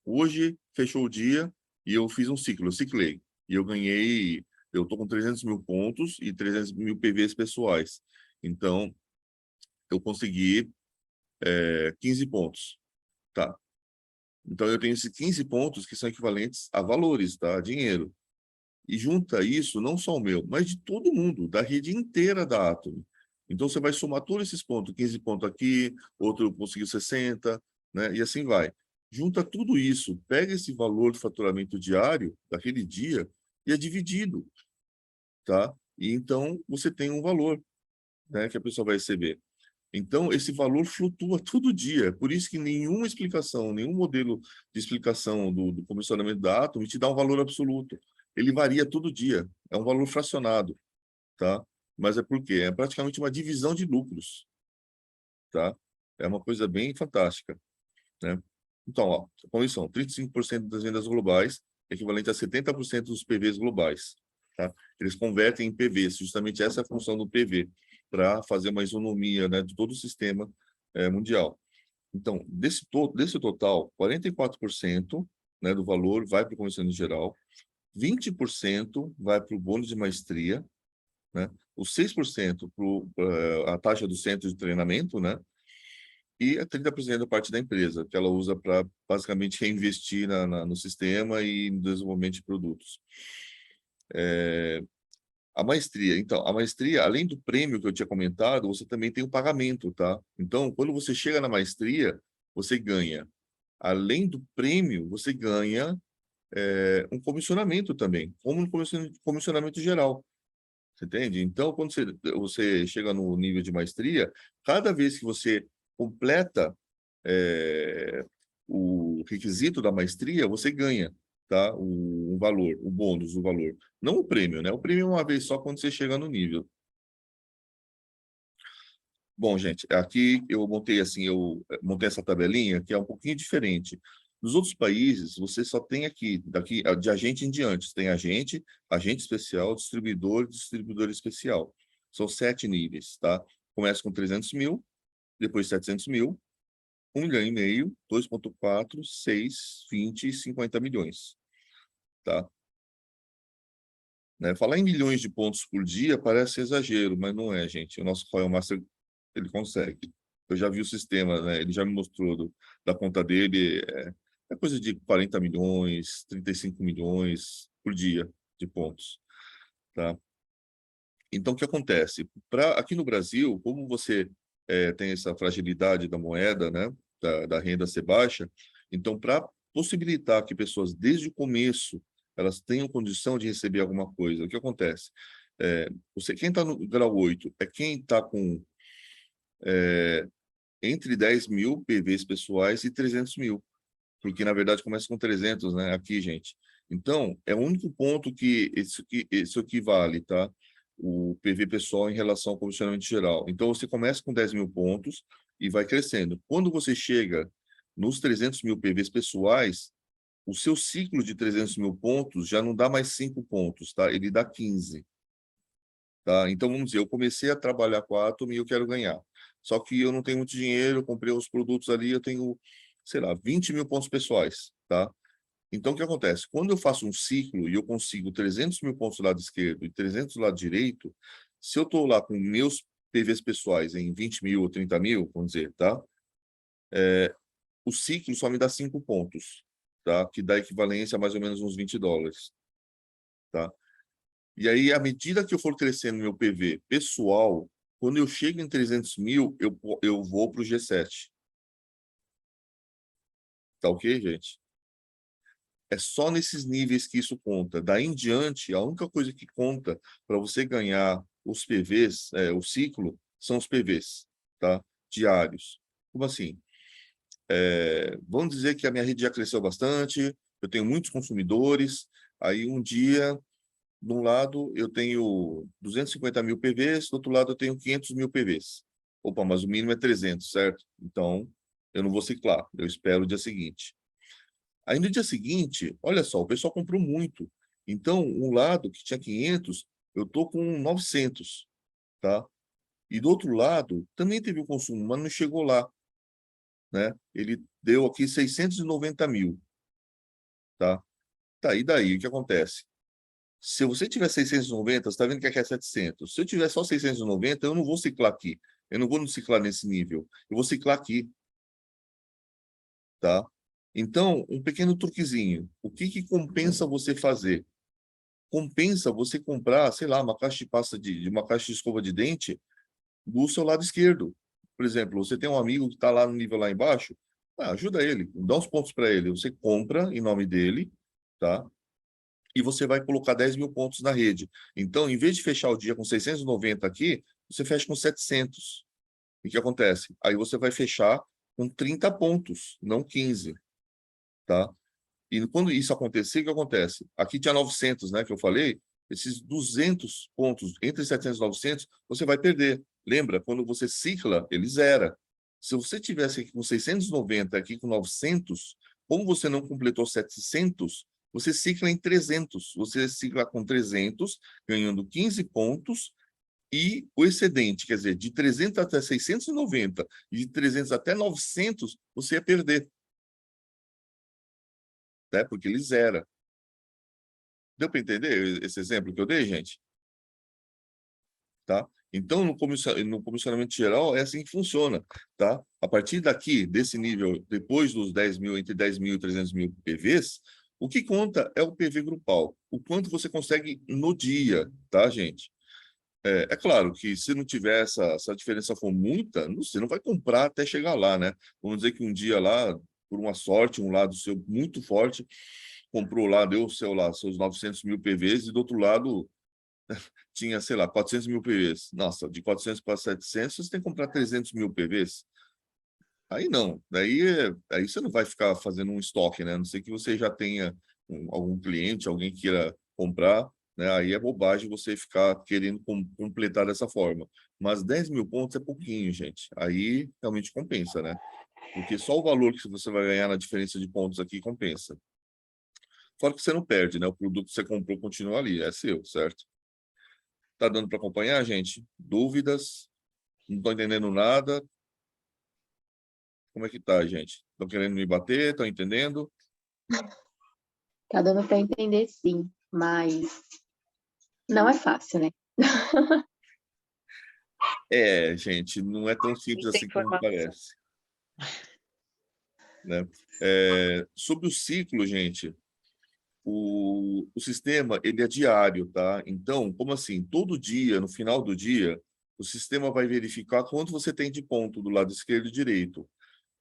[SPEAKER 1] hoje fechou o dia e eu fiz um ciclo, eu ciclei, e eu ganhei, eu estou com 300 mil pontos e 300 mil PVs pessoais. Então, eu consegui 15 pontos, tá? Então, eu tenho esses 15 pontos que são equivalentes a valores, tá? A dinheiro. E junta isso, não só o meu, mas de todo mundo, da rede inteira da Atomy. Então, você vai somar todos esses pontos, 15 pontos aqui, outro conseguiu 60, né? E assim vai. Junta tudo isso, pega esse valor de faturamento diário daquele dia e é dividido, tá? E então, você tem um valor, né, que a pessoa vai receber. Então, esse valor flutua todo dia. Por isso que nenhuma explicação, nenhum modelo de explicação do comissionamento da Atom te dá um valor absoluto. Ele varia todo dia. É um valor fracionado, tá? Mas é por quê? É praticamente uma divisão de lucros, tá? É uma coisa bem fantástica, né? Então, ó, a comissão, 35% das vendas globais, equivalente a 70% dos PVs globais, tá? Eles convertem em PVs, justamente essa é a função do PV, para fazer uma isonomia, né, de todo o sistema mundial. Então, desse total, 44%, né, do valor vai para o comissionamento geral, 20% vai para o bônus de maestria, né? Os 6% para a taxa do centro de treinamento, né? E a 30% da parte da empresa, que ela usa para, basicamente, reinvestir no sistema e no desenvolvimento de produtos. A maestria, então, a maestria, além do prêmio que eu tinha comentado, você também tem o pagamento, tá? Então, quando você chega na maestria, você ganha, além do prêmio, você ganha um comissionamento também, como um comissionamento geral. Você entende? Então, quando você chega no nível de maestria, cada vez que você completa o requisito da maestria, você ganha, tá? O valor, o bônus, o valor. Não o prêmio, né? O prêmio é uma vez só quando você chega no nível. Bom, gente, aqui eu montei assim, eu montei essa tabelinha que é um pouquinho diferente. Nos outros países, você só tem aqui, daqui de agente em diante, você tem agente, agente especial, distribuidor, distribuidor especial. São 7 níveis, tá? Começa com 300 mil, depois 700 mil, 1,5 milhão, 2,4, 6, 20 e 50 milhões, tá? Né? Falar em milhões de pontos por dia parece exagero, mas não é, gente. O nosso Royal Master, ele consegue. Eu já vi o sistema, né? Ele já me mostrou da conta dele. É coisa de 40 milhões, 35 milhões por dia de pontos, tá? Então, o que acontece? Aqui no Brasil, como você tem essa fragilidade da moeda, né? Da renda ser baixa, então, para possibilitar que pessoas, desde o começo, elas tenham condição de receber alguma coisa, o que acontece? Quem está no grau 8 é quem está com entre 10 mil PVs pessoais e 300 mil, porque, na verdade, começa com 300, né? Aqui, gente. Então, é o único ponto que isso equivale, tá? O PV pessoal em relação ao comissionamento geral. Então, você começa com 10 mil pontos e vai crescendo. Quando você chega nos 300 mil PVs pessoais, o seu ciclo de 300 mil pontos já não dá mais 5 pontos, tá? Ele dá 15. Tá? Então, vamos dizer, eu comecei a trabalhar com a Atom e eu quero ganhar. Só que eu não tenho muito dinheiro, eu comprei os produtos ali, eu tenho, sei lá, 20 mil pontos pessoais, tá? Então, o que acontece? Quando eu faço um ciclo e eu consigo 300 mil pontos do lado esquerdo e 300 do lado direito, se eu estou lá com meus PVs pessoais em 20 mil ou 30 mil, vamos dizer, tá? O ciclo só me dá 5 pontos, tá? Que dá equivalência a mais ou menos uns $20, tá? E aí, à medida que eu for crescendo meu PV pessoal, quando eu chego em 300 mil, eu vou para o G7. Tá ok, gente? É só nesses níveis que isso conta. Daí em diante, a única coisa que conta para você ganhar os PVs, o ciclo, são os PVs, tá? Diários. Como assim? Vamos dizer que a minha rede já cresceu bastante, eu tenho muitos consumidores, aí um dia, de um lado, eu tenho 250 mil PVs, do outro lado, eu tenho 500 mil PVs. Opa, mas o mínimo é 300, certo? Então, eu não vou ciclar, eu espero o dia seguinte. Aí no dia seguinte, olha só, o pessoal comprou muito. Então, um lado que tinha 500, eu tô com 900, tá? E do outro lado, também teve o consumo, mas não chegou lá, né? Ele deu aqui 690 mil, tá? Tá, e daí, o que acontece? Se você tiver 690, você está vendo que aqui é 700. Se eu tiver só 690, eu não vou ciclar aqui. Eu não vou no ciclar nesse nível. Eu vou ciclar aqui, tá? Então, um pequeno truquezinho. O que compensa você fazer? Compensa você comprar, sei lá, uma caixa de pasta uma caixa de escova de dente do seu lado esquerdo. Por exemplo, você tem um amigo que está lá no nível lá embaixo, ajuda ele, dá uns pontos para ele. Você compra em nome dele, tá? E você vai colocar 10 mil pontos na rede. Então, em vez de fechar o dia com 690 aqui, você fecha com 700. o que acontece? Aí você vai fechar com 30 pontos, não 15, tá? E quando isso acontecer, o que acontece? Aqui tinha 900, né, que eu falei, esses 200 pontos, entre 700 e 900, você vai perder. Lembra, quando você cicla, ele zera. Se você tivesse aqui com 690, aqui com 900, como você não completou 700, você cicla em 300. Você cicla com 300, ganhando 15 pontos, e o excedente, quer dizer, de 300 até 690 e de 300 até 900, você ia perder, né? Porque ele zera. Deu para entender esse exemplo que eu dei, gente? Tá? Então, no comissionamento geral, é assim que funciona, tá? A partir daqui, desse nível, depois dos 10 mil, entre 10 mil e 300 mil PVs, o que conta é o PV grupal, o quanto você consegue no dia, tá, gente? É claro que se não tiver essa diferença for muita, você não vai comprar até chegar lá, né? Vamos dizer que um dia lá, por uma sorte, um lado seu muito forte, comprou lá, deu seus 900 mil PVs, e do outro lado tinha, sei lá, 400 mil PVs. Nossa, de 400 para 700, você tem que comprar 300 mil PVs. Aí não, aí você não vai ficar fazendo um estoque, né? A não sei que você já tenha algum cliente, alguém queira comprar, né? Aí é bobagem você ficar querendo completar dessa forma. Mas 10 mil pontos é pouquinho, gente. Aí realmente compensa, né? Porque só o valor que você vai ganhar na diferença de pontos aqui compensa. Fora que você não perde, né? O produto que você comprou continua ali, é seu, certo? Tá dando para acompanhar, gente? Dúvidas? Não estou entendendo nada? Como é que tá, gente? Estão querendo me bater? Estão entendendo?
[SPEAKER 3] Tá dando para entender, sim, mas não é fácil, né?
[SPEAKER 1] Gente, não é tão simples
[SPEAKER 2] Muita
[SPEAKER 1] assim como
[SPEAKER 2] informação.
[SPEAKER 1] parece, né? Sobre o ciclo, gente, o sistema, ele é diário, tá? Então, como assim? Todo dia, no final do dia, o sistema vai verificar quanto você tem de ponto do lado esquerdo e direito.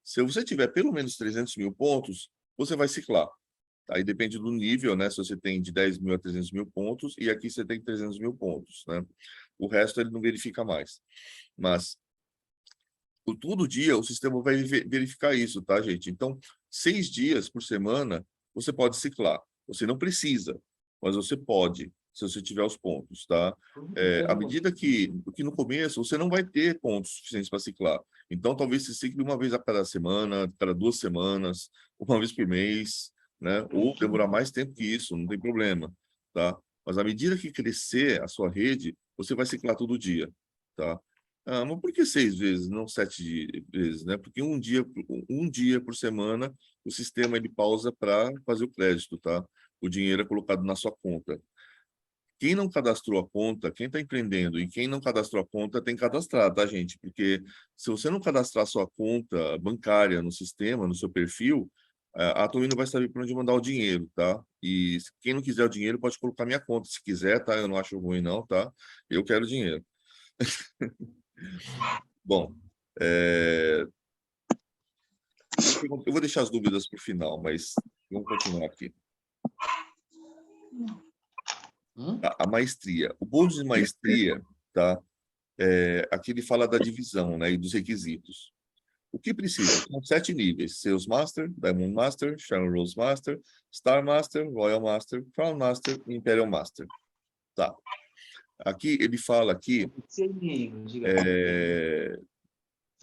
[SPEAKER 1] Se você tiver pelo menos 300 mil pontos, você vai ciclar. Aí depende do nível, né? Se você tem de 10 mil a 300 mil pontos, e aqui você tem 300 mil pontos, né? O resto ele não verifica mais. Mas todo dia o sistema vai verificar isso, tá, gente? Então, 6 dias por semana, você pode ciclar. Você não precisa, mas você pode, se você tiver os pontos, tá? À medida que no começo, você não vai ter pontos suficientes para ciclar. Então, talvez você cicle uma vez a cada semana, cada 2 semanas, uma vez por mês, né? Ou demorar mais tempo que isso, não tem problema, tá? Mas à medida que crescer a sua rede, você vai ciclar todo dia, tá? Ah, mas por que 6 vezes, não 7 vezes, né? Porque um dia por semana o sistema ele pausa para fazer o crédito, tá? O dinheiro é colocado na sua conta. Quem não cadastrou a conta, quem está empreendendo e quem não cadastrou a conta tem que cadastrar, tá, gente? Porque se você não cadastrar a sua conta bancária no sistema, no seu perfil, a Atomi não vai saber para onde mandar o dinheiro, tá? E quem não quiser o dinheiro pode colocar minha conta, se quiser, tá? Eu não acho ruim, não, tá? Eu quero dinheiro. Bom, eu vou deixar as dúvidas para o final, mas vamos continuar aqui. A maestria. O bônus de maestria, tá? Aqui ele fala da divisão, né, e dos requisitos. O que precisa? São 7 níveis: Sales Master, Diamond Master, Sharon Rose Master, Star Master, Royal Master, Crown Master e Imperial Master. Tá. Aqui ele fala aqui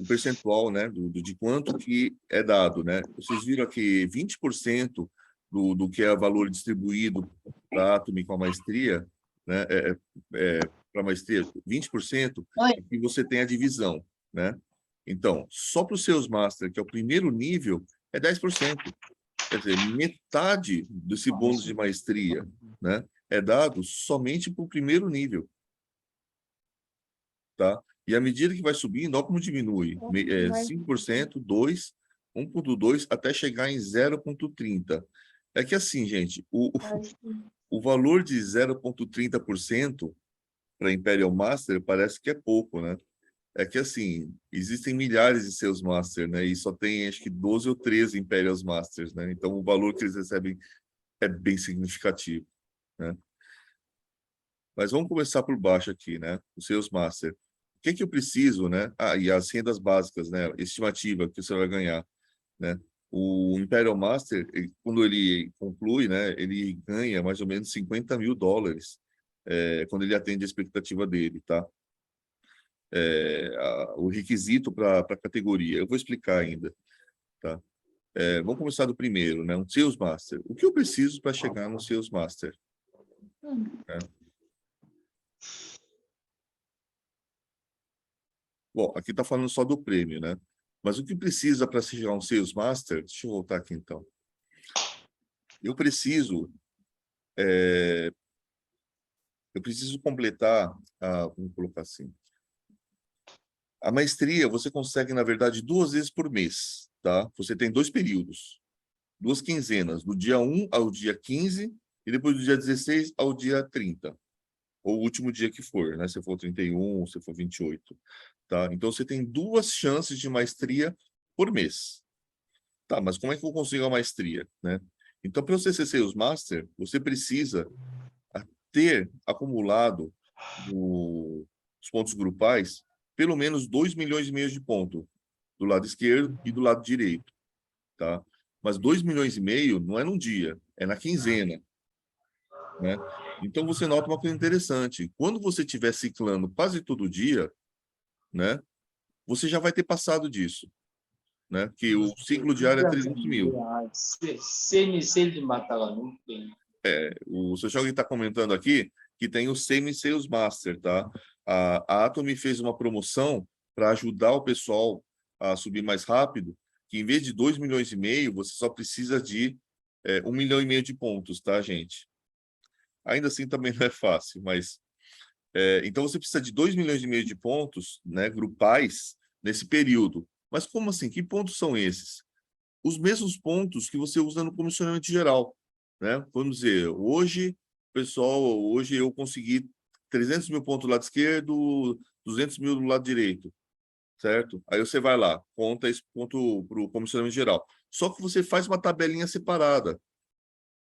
[SPEAKER 1] o percentual, né, de quanto que é dado, né? Vocês viram aqui 20% do que é valor distribuído para Atomy com a maestria, né? Para a maestria, 20%
[SPEAKER 3] Oi.
[SPEAKER 1] e você tem a divisão, né? Então, só para os seus master, que é o primeiro nível, é 10%. Quer dizer, metade desse bônus de maestria, né, é dado somente para o primeiro nível, tá? E à medida que vai subindo, olha como diminui. 5%, 2%, 1,2%, até chegar em 0,30%. É que assim, gente, o valor de 0,30% para Imperial Master parece que é pouco, né? É que assim, existem milhares de seus Master, né? E só tem, acho que 12 ou 13 Imperial Masters, né? Então o valor que eles recebem é bem significativo, né? Mas vamos começar por baixo aqui, né? Os seus Master. que eu preciso, né? Ah, e as rendas básicas, né? Estimativa que você vai ganhar, né? O Imperial Master, quando ele conclui, né? Ele ganha mais ou menos US$ 50.000, quando ele atende a expectativa dele, tá? O requisito para a categoria. Eu vou explicar ainda, tá? Vamos começar do primeiro, né? Um Sales Master. O que eu preciso para chegar no Sales Master? Né? Bom, aqui está falando só do prêmio, né? Mas o que precisa para se chegar a um Sales Master? Deixa eu voltar aqui, então. Eu preciso completar, vamos colocar assim, a maestria você consegue, na verdade, 2 vezes por mês, tá? Você tem 2 períodos, 2 quinzenas, do dia 1 ao dia 15 e depois do dia 16 ao dia 30, ou o último dia que for, né? Se for 31, se for 28, tá? Então, você tem 2 chances de maestria por mês. Tá, mas como é que eu consigo a maestria, né? Então, para você ser Sales Master, você precisa ter acumulado os pontos grupais pelo menos 2,5 milhões de pontos do lado esquerdo e do lado direito, tá? Mas 2,5 milhões não é num dia, é na quinzena, né? Então você nota uma coisa interessante. Quando você estiver ciclando quase todo dia, né? Você já vai ter passado disso, né? Que o ciclo diário é 300 mil.
[SPEAKER 4] CNC de Matalanum tem.
[SPEAKER 1] O Social está comentando aqui que tem o Semi-Sales Master, tá? A Atomy fez uma promoção para ajudar o pessoal a subir mais rápido, que em vez de 2,5 milhões, você só precisa de 1,5 milhão de pontos, tá, gente? Ainda assim também não é fácil, mas... então você precisa de 2,5 milhões de pontos, né, grupais, nesse período. Mas como assim? Que pontos são esses? Os mesmos pontos que você usa no comissionamento geral, né? Vamos dizer, hoje eu consegui 300 mil pontos do lado esquerdo, 200 mil do lado direito, certo? Aí você vai lá, conta esse ponto para o comissionamento geral. Só que você faz uma tabelinha separada.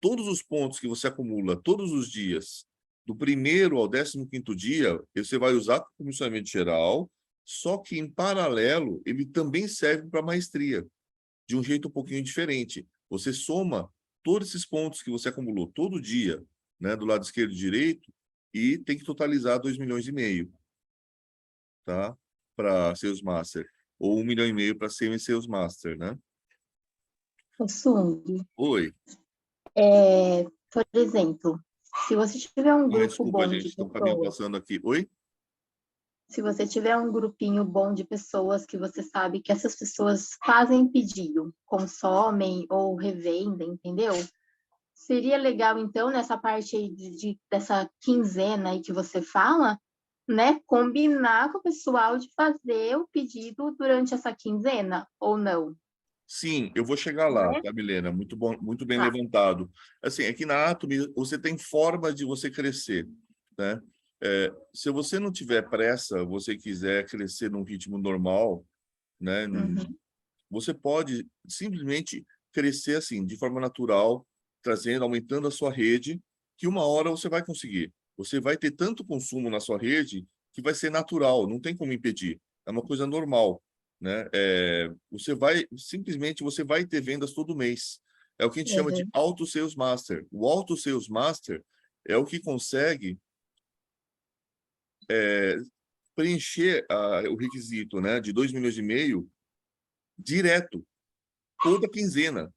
[SPEAKER 1] Todos os pontos que você acumula todos os dias, do primeiro ao 15º dia, você vai usar para o comissionamento geral, só que, em paralelo, ele também serve para maestria, de um jeito um pouquinho diferente. Você soma todos esses pontos que você acumulou todo dia, né, do lado esquerdo e direito, e tem que totalizar 2,5 milhões, tá? Para Sales Master. Ou 1,5 milhão para Sales Master, né?
[SPEAKER 3] Ô, Sung,
[SPEAKER 1] Oi.
[SPEAKER 3] por exemplo, se você tiver um grupo
[SPEAKER 1] Desculpa,
[SPEAKER 3] bom
[SPEAKER 1] gente,
[SPEAKER 3] de
[SPEAKER 1] estou caminho
[SPEAKER 3] pessoas,
[SPEAKER 1] passando aqui. Oi?
[SPEAKER 3] se você tiver um grupinho bom de pessoas que você sabe que essas pessoas fazem pedido, consomem ou revendem, entendeu? Seria legal, então, nessa parte aí dessa quinzena aí que você fala, né, combinar com o pessoal de fazer o pedido durante essa quinzena, ou não,
[SPEAKER 1] Sim, eu vou chegar lá,
[SPEAKER 3] né?
[SPEAKER 1] tá, Milena? Muito bom, muito bem
[SPEAKER 3] Tá.
[SPEAKER 1] levantado. Assim, aqui na Atomy, você tem forma de você crescer, né? Se você não tiver pressa, você quiser crescer num ritmo normal, né?
[SPEAKER 3] Uhum.
[SPEAKER 1] Você pode simplesmente crescer assim, de forma natural, trazendo, aumentando a sua rede, que uma hora você vai conseguir. Você vai ter tanto consumo na sua rede que vai ser natural, não tem como impedir. É uma coisa normal, né? Você vai ter vendas todo mês. É o que a gente chama de
[SPEAKER 3] Uhum.
[SPEAKER 1] Auto Sales Master. O Auto Sales Master é o que consegue preencher o requisito, né, de 2,5 milhões direto, toda quinzena.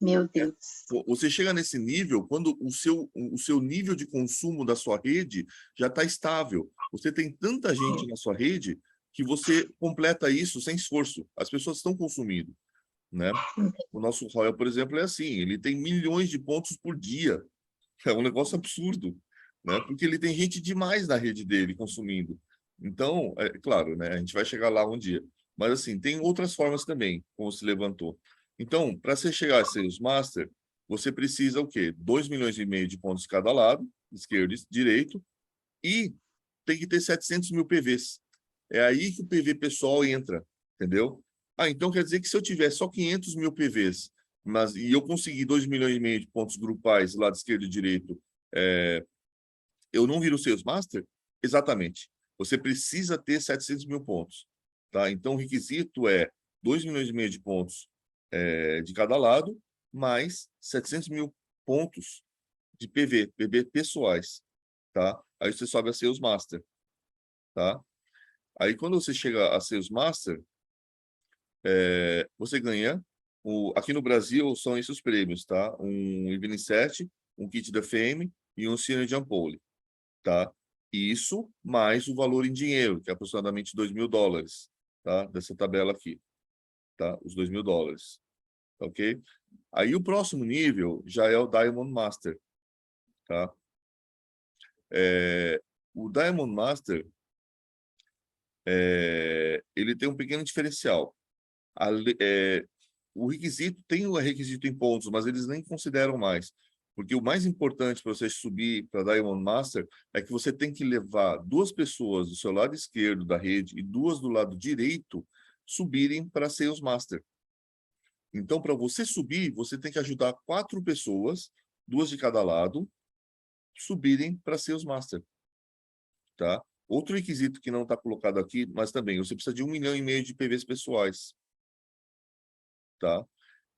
[SPEAKER 3] Meu Deus.
[SPEAKER 1] Você chega nesse nível quando o seu nível de consumo da sua rede já está estável. Você tem tanta gente na sua rede que você completa isso sem esforço. As pessoas estão consumindo, né? O nosso Royal, por exemplo, é assim, ele tem milhões de pontos por dia. É um negócio absurdo, né? Porque ele tem gente demais na rede dele consumindo. Então, é claro, né? A gente vai chegar lá um dia. Mas, assim, tem outras formas também, como se levantou. Então, para você chegar a Sales Master, você precisa o quê? 2,5 milhões de pontos de cada lado, esquerdo e direito, e tem que ter 700 mil PVs. É aí que o PV pessoal entra, entendeu? Então quer dizer que se eu tiver só 500 mil PVs, e eu conseguir 2,5 milhões de pontos grupais, lado esquerdo e direito, eu não viro Sales Master? Exatamente. você precisa ter 700 mil pontos, tá? Então, o requisito é 2,5 milhões de pontos de cada lado, mais 700 mil pontos de PV pessoais, tá? Aí você sobe a Sales Master, tá? Aí, quando você chega a Sales Master, você ganha, aqui no Brasil, são esses os prêmios, tá? Um Evening Set, um kit da FM e um Cine de Ampole, tá? Isso mais o valor em dinheiro, que é aproximadamente $2.000, tá? Dessa tabela aqui, tá? Os $2.000, ok? Aí o próximo nível já é o Diamond Master, tá? O Diamond Master, ele tem um pequeno diferencial. O requisito, tem o requisito em pontos, mas eles nem consideram mais. Porque o mais importante para você subir para Diamond Master é que você tem que levar 2 pessoas do seu lado esquerdo da rede e 2 do lado direito subirem para Sales Master. Então, para você subir, você tem que ajudar 4 pessoas, 2 de cada lado, subirem para Sales Master. Tá? Outro requisito que não está colocado aqui, mas também, você precisa de 1,5 milhão de PVs pessoais. Tá?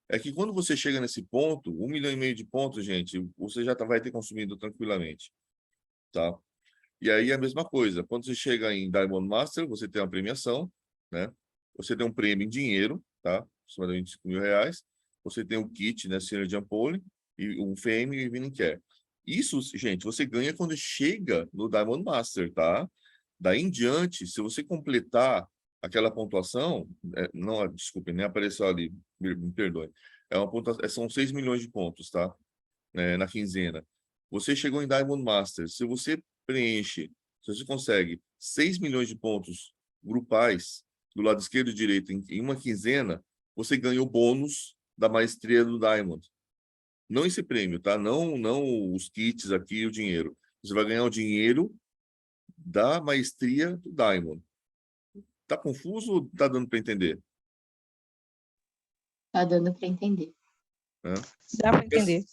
[SPEAKER 1] É que quando você chega nesse ponto, 1,5 milhão de pontos, gente, você já vai ter consumido tranquilamente, tá? E aí a mesma coisa, quando você chega em Diamond Master, você tem uma premiação, né? Você tem um prêmio em dinheiro, tá? Aproximadamente R$5.000. Você tem o kit, né? Cine de Ampole, e um FM e Evening Care. Isso, gente, você ganha quando chega no Diamond Master, tá? Daí em diante, se você completar aquela pontuação, não, desculpe, nem apareceu ali, me perdoe. São 6 milhões de pontos, tá? Na quinzena. Você chegou em Diamond Master. Se você preenche, se você consegue 6 milhões de pontos grupais, do lado esquerdo e direito, em uma quinzena, você ganha o bônus da maestria do Diamond. Não esse prêmio, tá? Não os kits aqui e o dinheiro. Você vai ganhar o dinheiro da maestria do Diamond. Tá confuso ou tá dando para entender?
[SPEAKER 3] Tá dando para entender.
[SPEAKER 2] Dá para entender.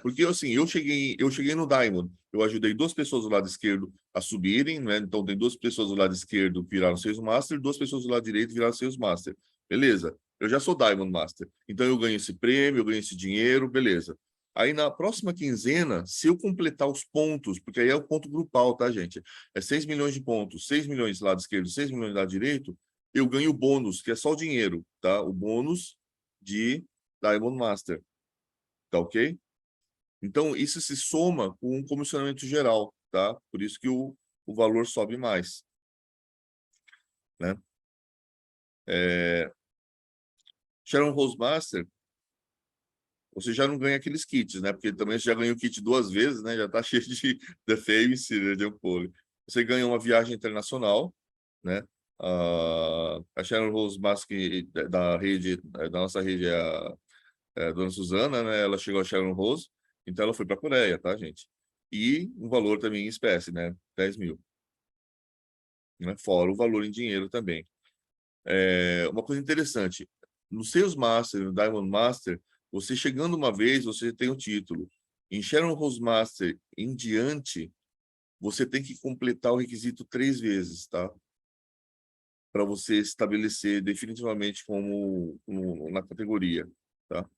[SPEAKER 1] Porque assim, eu cheguei no Diamond, eu ajudei 2 pessoas do lado esquerdo a subirem, né? Então tem 2 pessoas do lado esquerdo que viraram Sales Master, 2 pessoas do lado direito viraram Sales Master. Beleza, eu já sou Diamond Master, então eu ganho esse prêmio, eu ganho esse dinheiro, beleza. Aí na próxima quinzena, se eu completar os pontos, porque aí é o ponto grupal, tá, gente? É 6 milhões de pontos, 6 milhões do lado esquerdo, 6 milhões do lado direito, eu ganho o bônus, que é só o dinheiro, tá? O bônus de Diamond Master, tá ok? Então, isso se soma com um comissionamento geral, tá? Por isso que o valor sobe mais, né? Sharon Rose Master, você já não ganha aqueles kits, né? Porque também você já ganhou o kit 2 vezes, né? Já tá cheio de The Face, né? De Ampole. Você ganha uma viagem internacional, né? A Sharon Rose Master da rede, da nossa rede é a Dona Suzana, né? Ela chegou a Sharon Rose, então ela foi para a Coreia, tá, gente? E um valor também em espécie, né? 10 mil. Né? Fora o valor em dinheiro também. Uma coisa interessante, no Sales Master, no Diamond Master, você chegando uma vez, você tem o título. Em Sharon Rose Master em diante, você tem que completar o requisito 3 vezes, tá? Para você estabelecer definitivamente como na categoria, tá?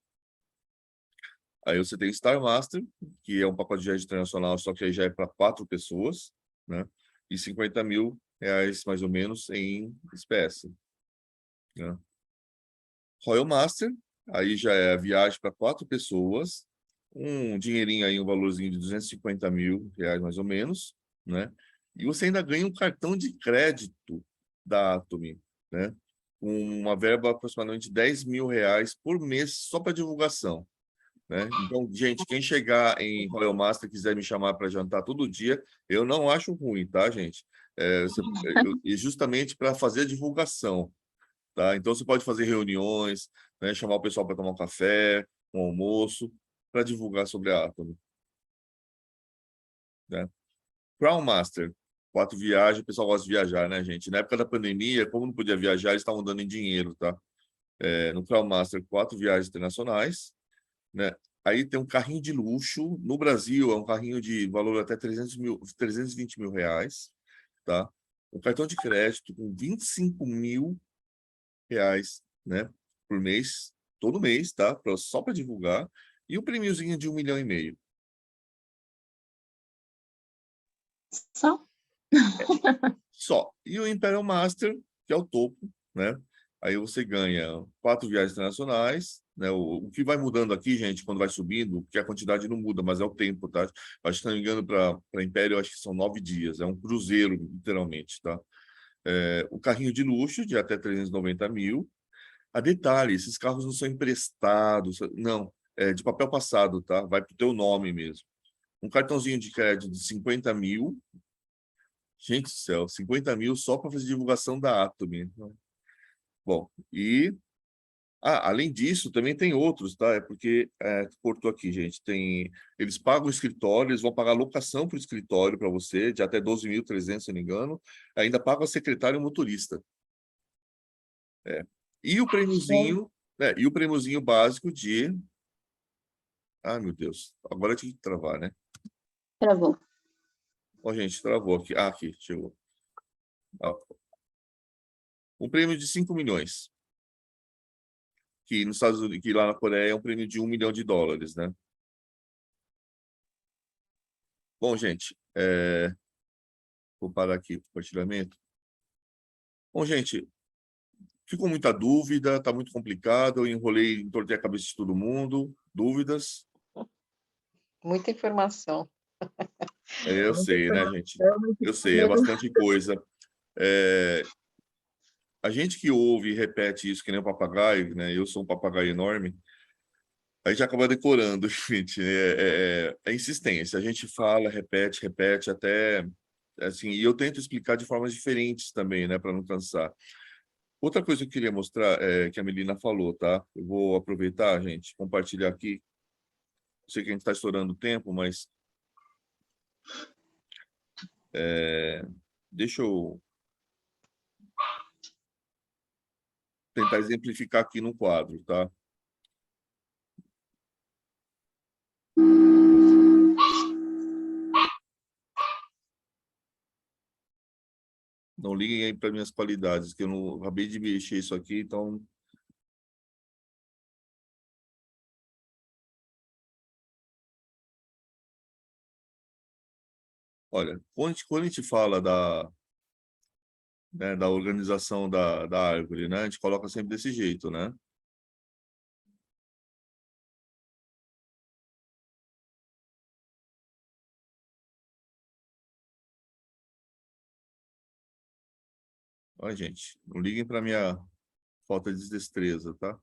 [SPEAKER 1] Aí você tem Star Master, que é um pacote de viagem internacional, só que aí já é para 4 pessoas, né? E R$50 mil, mais ou menos, em espécie. Né? Royal Master, aí já é a viagem para 4 pessoas, um dinheirinho aí, um valorzinho de R$250 mil, mais ou menos, né? E você ainda ganha um cartão de crédito da Atomy, né? Com uma verba aproximadamente R$10 mil por mês só para divulgação. Né? Então, gente, quem chegar em Royal Master e quiser me chamar para jantar todo dia, eu não acho ruim, tá, gente? E justamente para fazer a divulgação, tá? Então, você pode fazer reuniões, né? Chamar o pessoal para tomar um café, um almoço, para divulgar sobre a Atomy. Né? Crown Master, 4 viagens, o pessoal gosta de viajar, né, gente? Na época da pandemia, como não podia viajar, eles estavam dando em dinheiro, tá? No Crown Master, 4 viagens internacionais, né? Aí tem um carrinho de luxo. No Brasil, é um carrinho de valor até 320 mil reais, tá? O cartão de crédito com 25 mil reais, né, por mês, todo mês, tá? Só para divulgar. E o prêmiozinho de 1,5 milhão.
[SPEAKER 3] Só?
[SPEAKER 1] Só. E o Imperial Master, que é o topo, né? Aí você ganha 4 viagens internacionais, né? O que vai mudando aqui, gente, quando vai subindo, porque a quantidade não muda, mas é o tempo, tá? Acho que, se não me engano, para Império, acho que são 9 dias. É um cruzeiro, literalmente, tá? O carrinho de luxo, de até 390 mil. A detalhe, esses carros não são emprestados, não. É de papel passado, tá? Vai pro teu nome mesmo. Um cartãozinho de crédito de 50 mil. Gente do céu, 50 mil só para fazer divulgação da Atomy. Bom, e além disso, também tem outros, tá? É porque cortou aqui, gente. Eles pagam o escritório, eles vão pagar locação para o escritório para você, de até 12.300, se não me engano. Ainda paga a secretária e o motorista. E o prêmiozinho, e o prêmiozinho básico de... Ah, meu Deus. Agora eu tinha que travar, né?
[SPEAKER 3] Travou.
[SPEAKER 1] Ó, gente, travou aqui. Ah, aqui, chegou. Um prêmio de 5 milhões. Que nos Estados Unidos, que lá na Coreia é um prêmio de 1 milhão de dólares, né? Bom, gente, vou parar aqui o compartilhamento. Bom, gente, ficou muita dúvida, está muito complicado, eu enrolei, entortei a cabeça de todo mundo. Dúvidas?
[SPEAKER 2] Muita informação.
[SPEAKER 1] Eu sei, né, gente? Eu sei, é
[SPEAKER 3] Medo.
[SPEAKER 1] bastante coisa. A gente que ouve e repete isso que nem um papagaio, né? Eu sou um papagaio enorme. A gente acaba decorando, gente. É insistência. A gente fala, repete, repete, até assim. E eu tento explicar de formas diferentes também, né, para não cansar. Outra coisa que eu queria mostrar que a Melina falou, tá? Eu vou aproveitar, gente, compartilhar aqui. Sei que a gente está estourando o tempo, mas deixa eu tentar exemplificar aqui no quadro, tá? Não liguem aí para minhas qualidades, que eu não acabei de mexer isso aqui, então... Olha, quando a gente fala da organização da árvore, né? A gente coloca sempre desse jeito, né? Olha, gente, não liguem para minha falta de destreza, tá?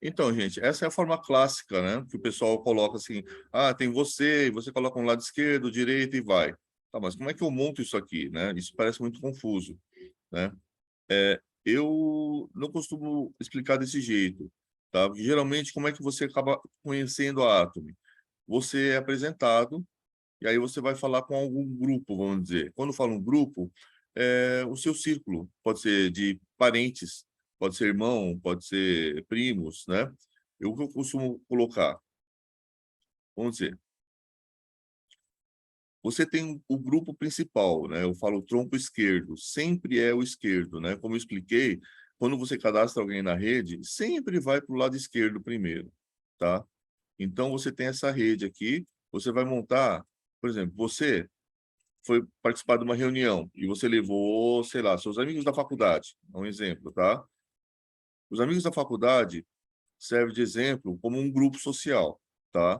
[SPEAKER 1] Então, gente, essa é a forma clássica, né? Que o pessoal coloca assim, tem você, e você coloca um lado esquerdo, direito e vai. Tá, mas como é que eu monto isso aqui, né? Isso parece muito confuso, né? Eu não costumo explicar desse jeito, tá? Porque, geralmente, como é que você acaba conhecendo a Atomy? Você é apresentado, e aí você vai falar com algum grupo, vamos dizer. Quando falo um grupo, o seu círculo pode ser de parentes, pode ser irmão, pode ser primos, né? O que eu costumo colocar? Vamos dizer, você tem o grupo principal, né? Eu falo o tronco esquerdo, sempre é o esquerdo, né? Como eu expliquei, quando você cadastra alguém na rede, sempre vai para o lado esquerdo primeiro, tá? Então, você tem essa rede aqui, você vai montar, por exemplo, você foi participar de uma reunião e você levou, sei lá, seus amigos da faculdade, é um exemplo, tá? Os amigos da faculdade servem de exemplo como um grupo social, tá?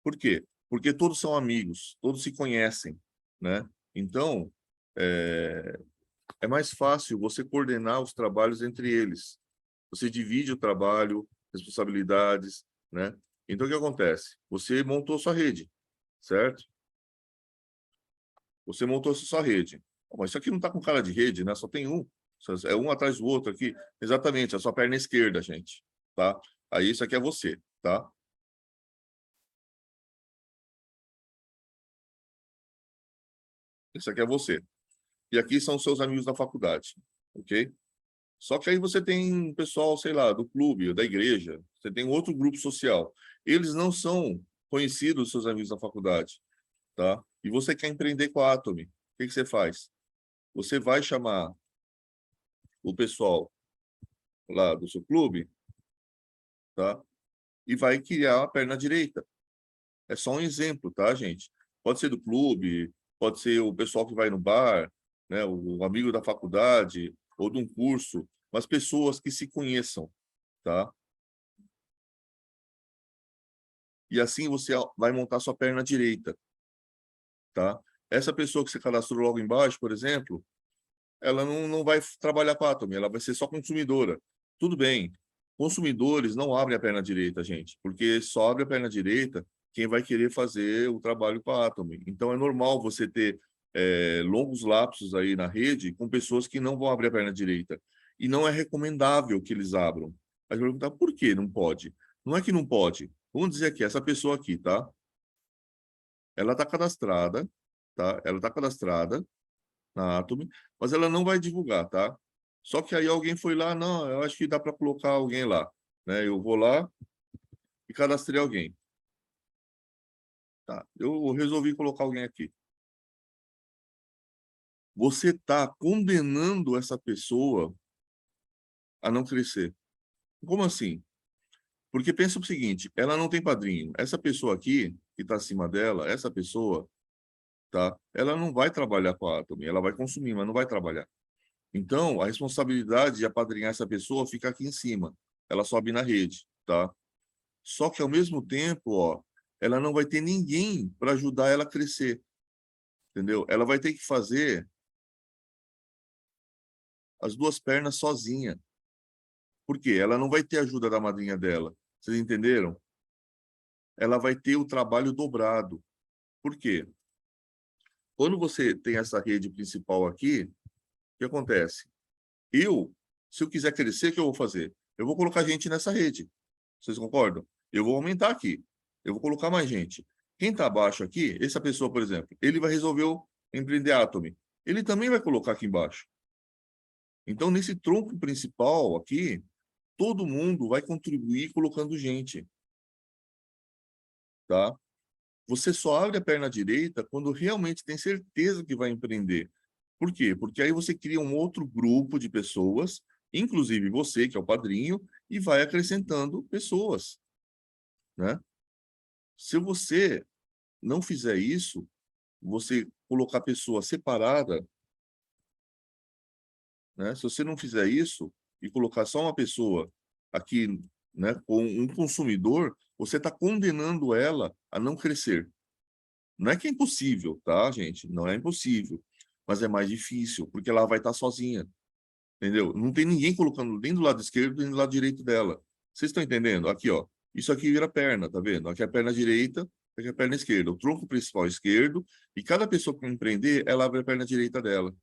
[SPEAKER 1] Por quê? Porque todos são amigos, todos se conhecem, né? Então, é mais fácil você coordenar os trabalhos entre eles. Você divide o trabalho, responsabilidades, né? Então, o que acontece? Você montou sua rede, certo? Você montou sua rede. Mas isso aqui não está com cara de rede, né? Só tem um. É um atrás do outro aqui. Exatamente, a sua perna esquerda, gente, tá? Aí isso aqui é você, tá? Isso aqui é você. E aqui são seus amigos da faculdade, ok? Só que aí você tem um pessoal, sei lá, do clube, da igreja, você tem outro grupo social. Eles não são conhecidos, seus amigos da faculdade, tá? E você quer empreender com a Atomy. O que você faz? Você vai chamar o pessoal lá do seu clube, tá? E vai criar a perna direita. É só um exemplo, tá, gente? Pode ser do clube, pode ser o pessoal que vai no bar, né? O amigo da faculdade ou de um curso, mas pessoas que se conheçam, tá? E assim você vai montar sua perna direita, tá? Essa pessoa que você cadastrou logo embaixo, por exemplo, ela não vai trabalhar com a Atomy, ela vai ser só consumidora. Tudo bem. Consumidores não abrem a perna direita, gente, porque só abre a perna direita quem vai querer fazer o trabalho com a Atomy. Então, é normal você ter longos lapsos aí na rede com pessoas que não vão abrir a perna direita. E não é recomendável que eles abram. Aí você vai perguntar, por que não pode? Não é que não pode. Vamos dizer aqui, essa pessoa aqui, tá? Ela está cadastrada, tá? Ela está cadastrada na Atomy, mas ela não vai divulgar, tá? Só que aí alguém foi lá, não, eu acho que dá para colocar alguém lá, né? Eu vou lá e cadastrei alguém. Tá, eu resolvi colocar alguém aqui. Você está condenando essa pessoa a não crescer. Como assim? Porque pensa o seguinte, ela não tem padrinho. Essa pessoa aqui, que está acima dela, essa pessoa, tá? Ela não vai trabalhar com a Atomy, ela vai consumir, mas não vai trabalhar. Então, a responsabilidade de apadrinhar essa pessoa fica aqui em cima. Ela sobe na rede, tá? Só que, ao mesmo tempo, ó, ela não vai ter ninguém para ajudar ela a crescer, entendeu? Ela vai ter que fazer as duas pernas sozinha. Por quê? Ela não vai ter ajuda da madrinha dela. Vocês entenderam? Ela vai ter o trabalho dobrado. Por quê? Quando você tem essa rede principal aqui, o que acontece? Se eu quiser crescer, o que eu vou fazer? Eu vou colocar gente nessa rede. Vocês concordam? Eu vou aumentar aqui. Eu vou colocar mais gente. Quem está abaixo aqui, essa pessoa, por exemplo, ele vai resolver empreender Atomy. Ele também vai colocar aqui embaixo. Então, nesse tronco principal aqui, todo mundo vai contribuir colocando gente. Tá? Você só abre a perna direita quando realmente tem certeza que vai empreender. Por quê? Porque aí você cria um outro grupo de pessoas, inclusive você, que é o padrinho, e vai acrescentando pessoas, né? Se você não fizer isso, você colocar pessoa separada, né? Se você não fizer isso e colocar só uma pessoa aqui, né, com um consumidor, você está condenando ela a não crescer. Não é que é impossível, tá, gente? Não é impossível, mas é mais difícil, porque ela vai estar sozinha, entendeu? Não tem ninguém colocando nem do lado esquerdo nem do lado direito dela. Vocês estão entendendo? Aqui, ó. Isso aqui vira perna, tá vendo? Aqui é a perna direita, aqui é a perna esquerda. O tronco principal é esquerdo, e cada pessoa que empreender, ela abre a perna direita dela.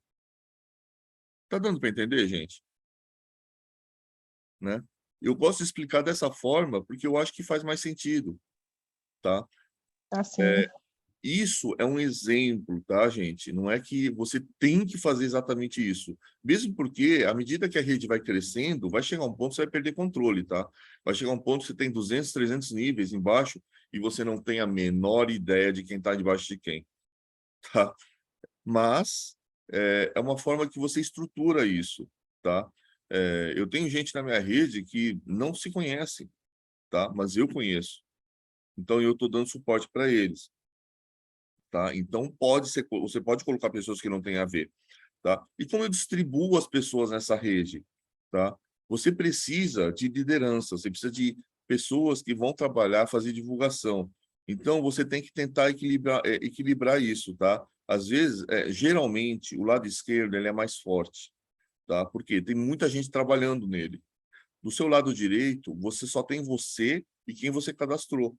[SPEAKER 1] Tá dando para entender, gente? Né? Eu gosto de explicar dessa forma porque eu acho que faz mais sentido, tá?
[SPEAKER 2] Assim,
[SPEAKER 1] Isso é um exemplo, tá, gente? Não é que você tem que fazer exatamente isso. Mesmo porque, à medida que a rede vai crescendo, vai chegar um ponto que você vai perder controle, tá? Vai chegar um ponto que você tem 200, 300 níveis embaixo e você não tem a menor ideia de quem está debaixo de quem, tá? Mas é uma forma que você estrutura isso, tá? Eu tenho gente na minha rede que não se conhece, tá? Mas eu conheço. Então, eu estou dando suporte para eles. Tá? Então, você pode colocar pessoas que não têm a ver. Tá? E como eu distribuo as pessoas nessa rede? Tá? Você precisa de liderança, você precisa de pessoas que vão trabalhar, fazer divulgação. Então, você tem que tentar equilibrar isso. Tá? Às vezes, geralmente, o lado esquerdo ele é mais forte. Tá? Porque tem muita gente trabalhando nele. Do seu lado direito, você só tem você e quem você cadastrou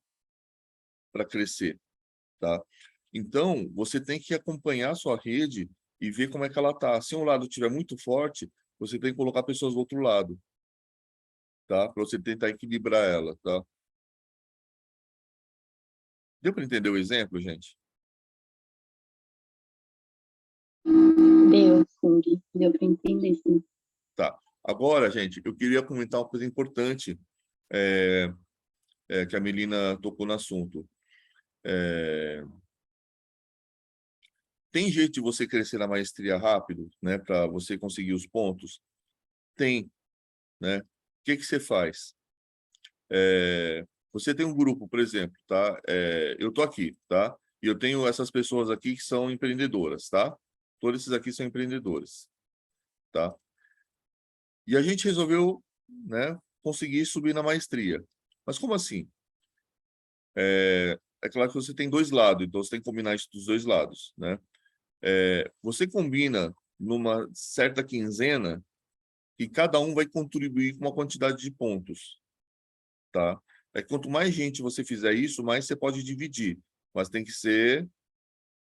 [SPEAKER 1] para crescer. Tá? Então, você tem que acompanhar a sua rede e ver como é que ela está. Se um lado estiver muito forte, você tem que colocar pessoas do outro lado, tá? Para você tentar equilibrar ela, tá? Deu para entender o exemplo, gente?
[SPEAKER 3] Deu, sim, Gui. Deu para entender, sim.
[SPEAKER 1] Tá. Agora, gente, eu queria comentar uma coisa importante que a Melina tocou no assunto. Tem jeito de você crescer na maestria rápido, né? Para você conseguir os pontos? Tem, né? O que você faz? Você tem um grupo, por exemplo, tá? Eu tô aqui, tá? E eu tenho essas pessoas aqui que são empreendedoras, tá? Todos esses aqui são empreendedores, tá? E a gente resolveu, né, conseguir subir na maestria. Mas como assim? É claro que você tem dois lados, então você tem que combinar isso dos dois lados, né? Você combina numa certa quinzena que cada um vai contribuir com uma quantidade de pontos, tá? Quanto mais gente você fizer isso, mais você pode dividir, mas tem que ser,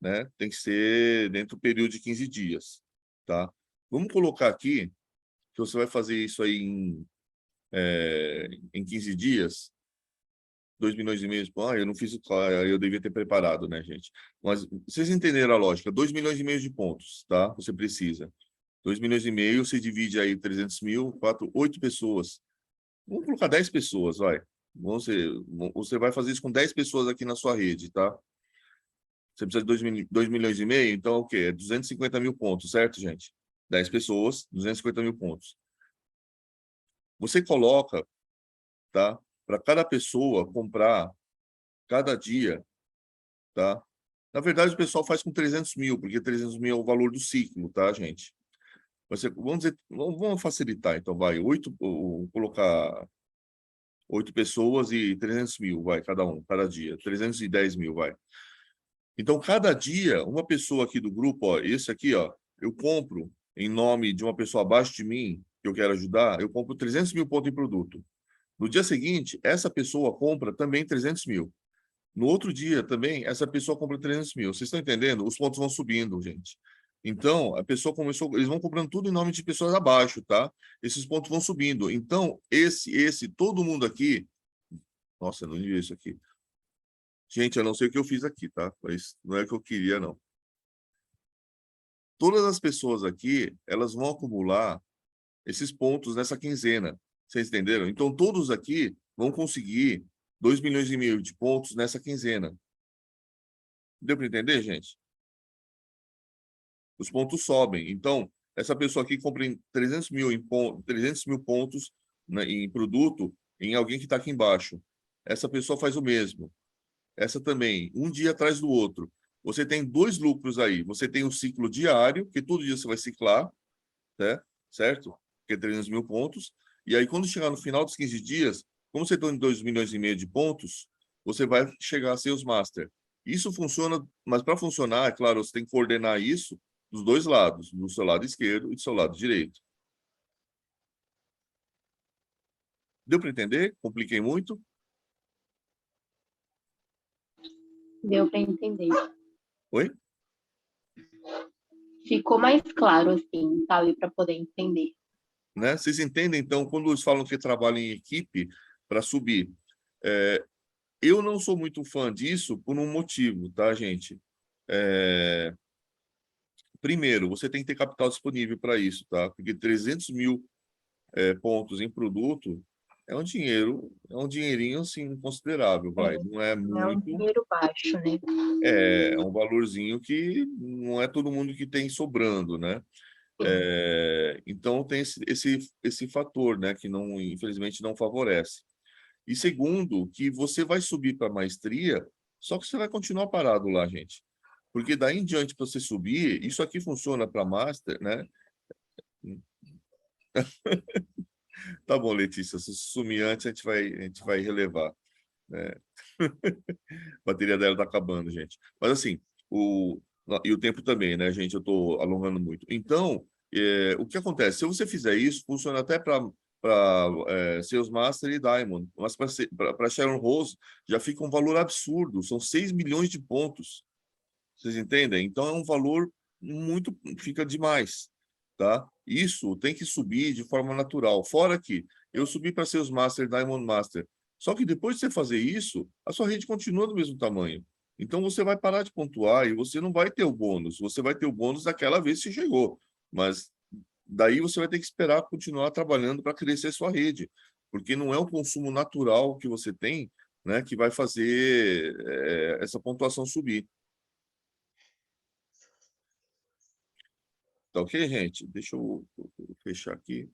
[SPEAKER 1] né? Tem que ser dentro do período de 15 dias, tá? Vamos colocar aqui que você vai fazer isso aí em 15 dias, 2,5 milhões. Eu não fiz, eu devia ter preparado, né, gente? Mas vocês entenderam a lógica? 2,5 milhões de pontos, tá? Você precisa. 2,5 milhões, você divide aí 300 mil, 8 pessoas. Vamos colocar 10 pessoas, vai. Você vai fazer isso com 10 pessoas aqui na sua rede, tá? Você precisa de 2,5 milhões, então é o quê? É 250 mil pontos, certo, gente? 10 pessoas, 250 mil pontos. Você coloca, tá? Para cada pessoa comprar, cada dia, tá? Na verdade, o pessoal faz com 300 mil, porque 300 mil é o valor do ciclo, tá, gente? Vamos dizer, vamos facilitar, então, vai. Colocar 8 pessoas e 300 mil, vai, cada um, cada dia. 310 mil, vai. Então, cada dia, uma pessoa aqui do grupo, ó, esse aqui, ó, eu compro em nome de uma pessoa abaixo de mim, que eu quero ajudar, eu compro 300 mil pontos em produto. No dia seguinte, essa pessoa compra também 300 mil. No outro dia também, essa pessoa compra 300 mil. Vocês estão entendendo? Os pontos vão subindo, gente. Então, a pessoa começou, eles vão comprando tudo em nome de pessoas abaixo, tá? Esses pontos vão subindo. Então, todo mundo aqui... Nossa, eu não li isso aqui. Gente, eu não sei o que eu fiz aqui, tá? Mas não é o que eu queria, não. Todas as pessoas aqui, elas vão acumular esses pontos nessa quinzena. Vocês entenderam? Então, todos aqui vão conseguir 2,5 milhões de pontos nessa quinzena. Deu para entender, gente? Os pontos sobem. Então, essa pessoa aqui compra em 300 mil, 300 mil pontos, né, em produto em alguém que está aqui embaixo. Essa pessoa faz o mesmo. Essa também, um dia atrás do outro. Você tem dois lucros aí. Você tem o ciclo diário, que todo dia você vai ciclar, né? Certo? Que é 300 mil pontos. E aí, quando chegar no final dos 15 dias, como você tem 2,5 milhões de pontos, você vai chegar a ser os master. Isso funciona, mas para funcionar, é claro, você tem que coordenar isso dos dois lados, do seu lado esquerdo e do seu lado direito. Deu para entender? Compliquei muito?
[SPEAKER 3] Deu para entender.
[SPEAKER 1] Oi?
[SPEAKER 3] Ficou mais claro, assim, sabe? Para poder entender.
[SPEAKER 1] Né? Vocês entendem, então, quando eles falam que trabalham em equipe para subir? Eu não sou muito fã disso por um motivo, tá, gente? Primeiro, você tem que ter capital disponível para isso, tá? Porque 300 mil pontos em produto é um dinheirinho, assim, considerável, vai. Não é
[SPEAKER 3] Não é um
[SPEAKER 1] muito,
[SPEAKER 3] dinheiro baixo, né?
[SPEAKER 1] é um valorzinho que não é todo mundo que tem sobrando, né? Então, tem esse fator, né? Que, não, infelizmente, não favorece. E segundo, que você vai subir para a maestria, só que você vai continuar parado lá, gente. Porque daí em diante, para você subir, isso aqui funciona para master, né? Tá bom, Letícia, se sumir antes, a gente vai relevar, né? A bateria dela tá acabando, gente. Mas assim, e o tempo também, né, gente? Eu tô alongando muito. Então, o que acontece? Se você fizer isso, funciona até para Sales Master e Diamond. Mas para Sharon Rose já fica um valor absurdo. São 6 milhões de pontos. Vocês entendem? Então é um valor muito... Fica demais, tá? Isso tem que subir de forma natural. Fora que eu subi para Sales Master, Diamond Master. Só que depois de você fazer isso, a sua rede continua do mesmo tamanho. Então, você vai parar de pontuar e você não vai ter o bônus. Você vai ter o bônus daquela vez que chegou. Mas daí você vai ter que esperar continuar trabalhando para crescer sua rede. Porque não é o consumo natural que você tem, né, que vai fazer essa pontuação subir. Tá ok, gente? Deixa eu fechar aqui.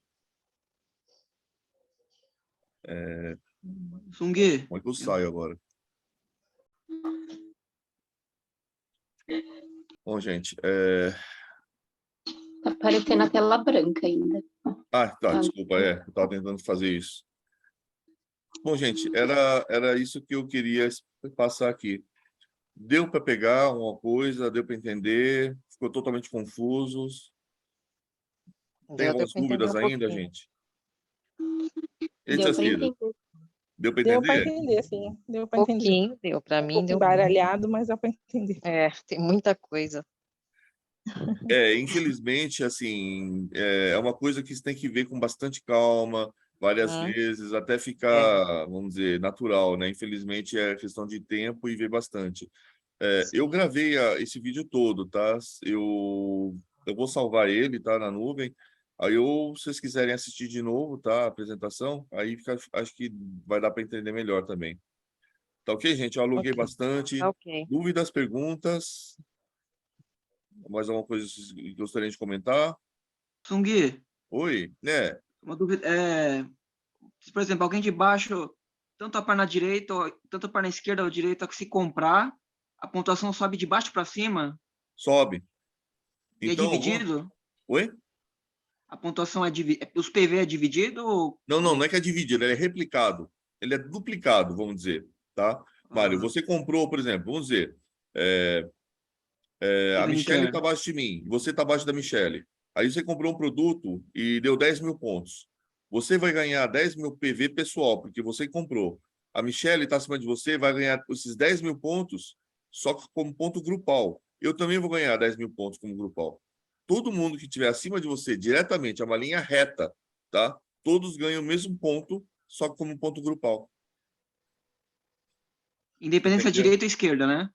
[SPEAKER 5] Sung,
[SPEAKER 1] Como é que eu saio agora? Bom, gente,
[SPEAKER 3] Tá aparecendo a tela branca ainda.
[SPEAKER 1] Ah, tá, desculpa, eu estava tentando fazer isso. Bom, gente, era isso que eu queria passar aqui. Deu para pegar uma coisa, deu para entender, ficou totalmente confusos. Tem
[SPEAKER 2] Deu
[SPEAKER 1] algumas
[SPEAKER 2] para entender
[SPEAKER 1] dúvidas
[SPEAKER 2] um
[SPEAKER 1] ainda,
[SPEAKER 2] pouquinho.
[SPEAKER 1] gente? E
[SPEAKER 3] Deu
[SPEAKER 1] tia
[SPEAKER 3] para
[SPEAKER 1] Cida,
[SPEAKER 3] entender.
[SPEAKER 1] deu para
[SPEAKER 6] Deu para
[SPEAKER 1] entender?
[SPEAKER 6] entender, sim. Deu para entender.
[SPEAKER 2] Pouquinho, deu. Para
[SPEAKER 6] Um
[SPEAKER 2] mim,
[SPEAKER 6] pouco
[SPEAKER 2] deu.
[SPEAKER 6] embaralhado, mas dá para entender.
[SPEAKER 2] Tem muita coisa.
[SPEAKER 1] Infelizmente, assim, é uma coisa que você tem que ver com bastante calma, várias vezes, até ficar, vamos dizer, natural, né? Infelizmente, é questão de tempo e ver bastante. Eu gravei esse vídeo todo, tá? Eu vou salvar ele, tá? Na nuvem. Aí, se vocês quiserem assistir de novo, tá? A apresentação, aí acho que vai dar para entender melhor também. Tá ok, gente? Eu aluguei
[SPEAKER 2] Ok.
[SPEAKER 1] bastante.
[SPEAKER 2] Tá ok.
[SPEAKER 1] Dúvidas, perguntas? Mais alguma coisa que gostaria de comentar?
[SPEAKER 5] Sung,
[SPEAKER 1] Oi, né?
[SPEAKER 5] uma dúvida. Se, por exemplo, alguém de baixo, tanto a par na direita, tanto a par na esquerda ou direita, que se comprar, a pontuação sobe de baixo para cima
[SPEAKER 1] Sobe.
[SPEAKER 5] e é
[SPEAKER 1] Então,
[SPEAKER 5] dividido?
[SPEAKER 1] oi?
[SPEAKER 5] A pontuação os PV é dividido? Ou...
[SPEAKER 1] Não é que é dividido, ele é replicado. Ele é duplicado, vamos dizer, tá? Mário, você comprou, por exemplo, vamos dizer, a Michelle está abaixo de mim, você está abaixo da Michelle. Aí você comprou um produto e deu 10 mil pontos. Você vai ganhar 10 mil PV pessoal, porque você comprou. A Michelle está acima de você, vai ganhar esses 10 mil pontos, só que como ponto grupal. Eu também vou ganhar 10 mil pontos como grupal. Todo mundo que estiver acima de você, diretamente, é uma linha reta, tá? Todos ganham o mesmo ponto, só que como ponto grupal.
[SPEAKER 5] Independente se é direita ou esquerda, né?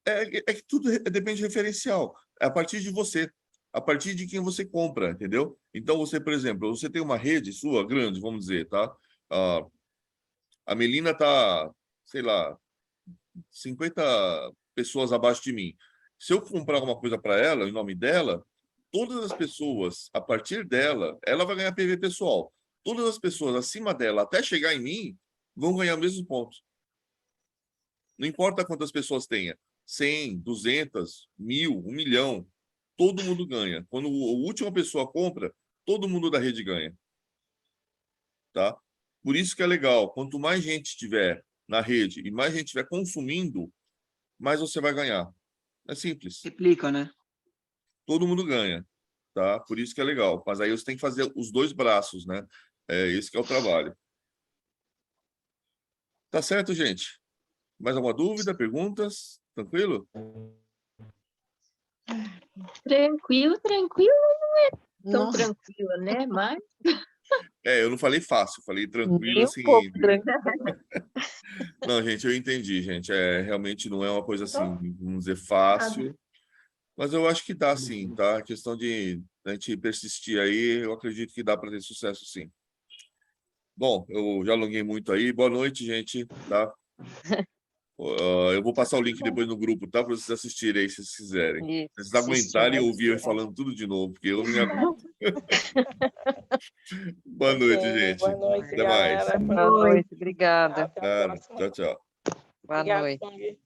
[SPEAKER 1] É que tudo depende de referencial. É a partir de você, a partir de quem você compra, entendeu? Então, você, por exemplo, você tem uma rede sua grande, vamos dizer, tá? A Melina tá, sei lá, 50 pessoas abaixo de mim. Se eu comprar alguma coisa para ela, em nome dela, todas as pessoas, a partir dela, ela vai ganhar PV pessoal. Todas as pessoas acima dela, até chegar em mim, vão ganhar o mesmo ponto. Não importa quantas pessoas tenha. 100, 200, 1000, 1 milhão. Todo mundo ganha. Quando a última pessoa compra, todo mundo da rede ganha. Tá? Por isso que é legal. Quanto mais gente tiver na rede e mais gente estiver consumindo, mais você vai ganhar. É simples.
[SPEAKER 5] Replica, né?
[SPEAKER 1] Todo mundo ganha. Tá? Por isso que é legal. Mas aí você tem que fazer os dois braços, né? Esse que é o trabalho. Tá certo, gente? Mais alguma dúvida, perguntas? Tranquilo?
[SPEAKER 3] Tranquilo, não é tão
[SPEAKER 2] Não,
[SPEAKER 3] tranquilo, né? Mas
[SPEAKER 1] Eu não falei fácil, falei tranquilo,
[SPEAKER 2] nem um
[SPEAKER 1] assim.
[SPEAKER 2] pouco tranquilo.
[SPEAKER 1] Não, gente, eu entendi, gente. Realmente não é uma coisa assim, vamos dizer, fácil. Mas eu acho que dá sim, tá? A questão de a gente persistir aí, eu acredito que dá para ter sucesso sim. Bom, eu já alonguei muito aí. Boa noite, gente, tá? Eu vou passar o link depois no grupo, tá? Para vocês assistirem aí, se vocês quiserem. Se vocês aguentarem ouvir eu falando tudo de novo, porque eu não me aguento. Boa noite,
[SPEAKER 6] Ok,
[SPEAKER 1] gente.
[SPEAKER 6] boa noite,
[SPEAKER 1] Até mais.
[SPEAKER 6] galera.
[SPEAKER 2] Boa noite, obrigada.
[SPEAKER 6] Até a
[SPEAKER 1] Nada.
[SPEAKER 6] próxima.
[SPEAKER 1] Tchau, tchau.
[SPEAKER 2] Boa
[SPEAKER 6] Obrigada,
[SPEAKER 2] noite.
[SPEAKER 6] Sung.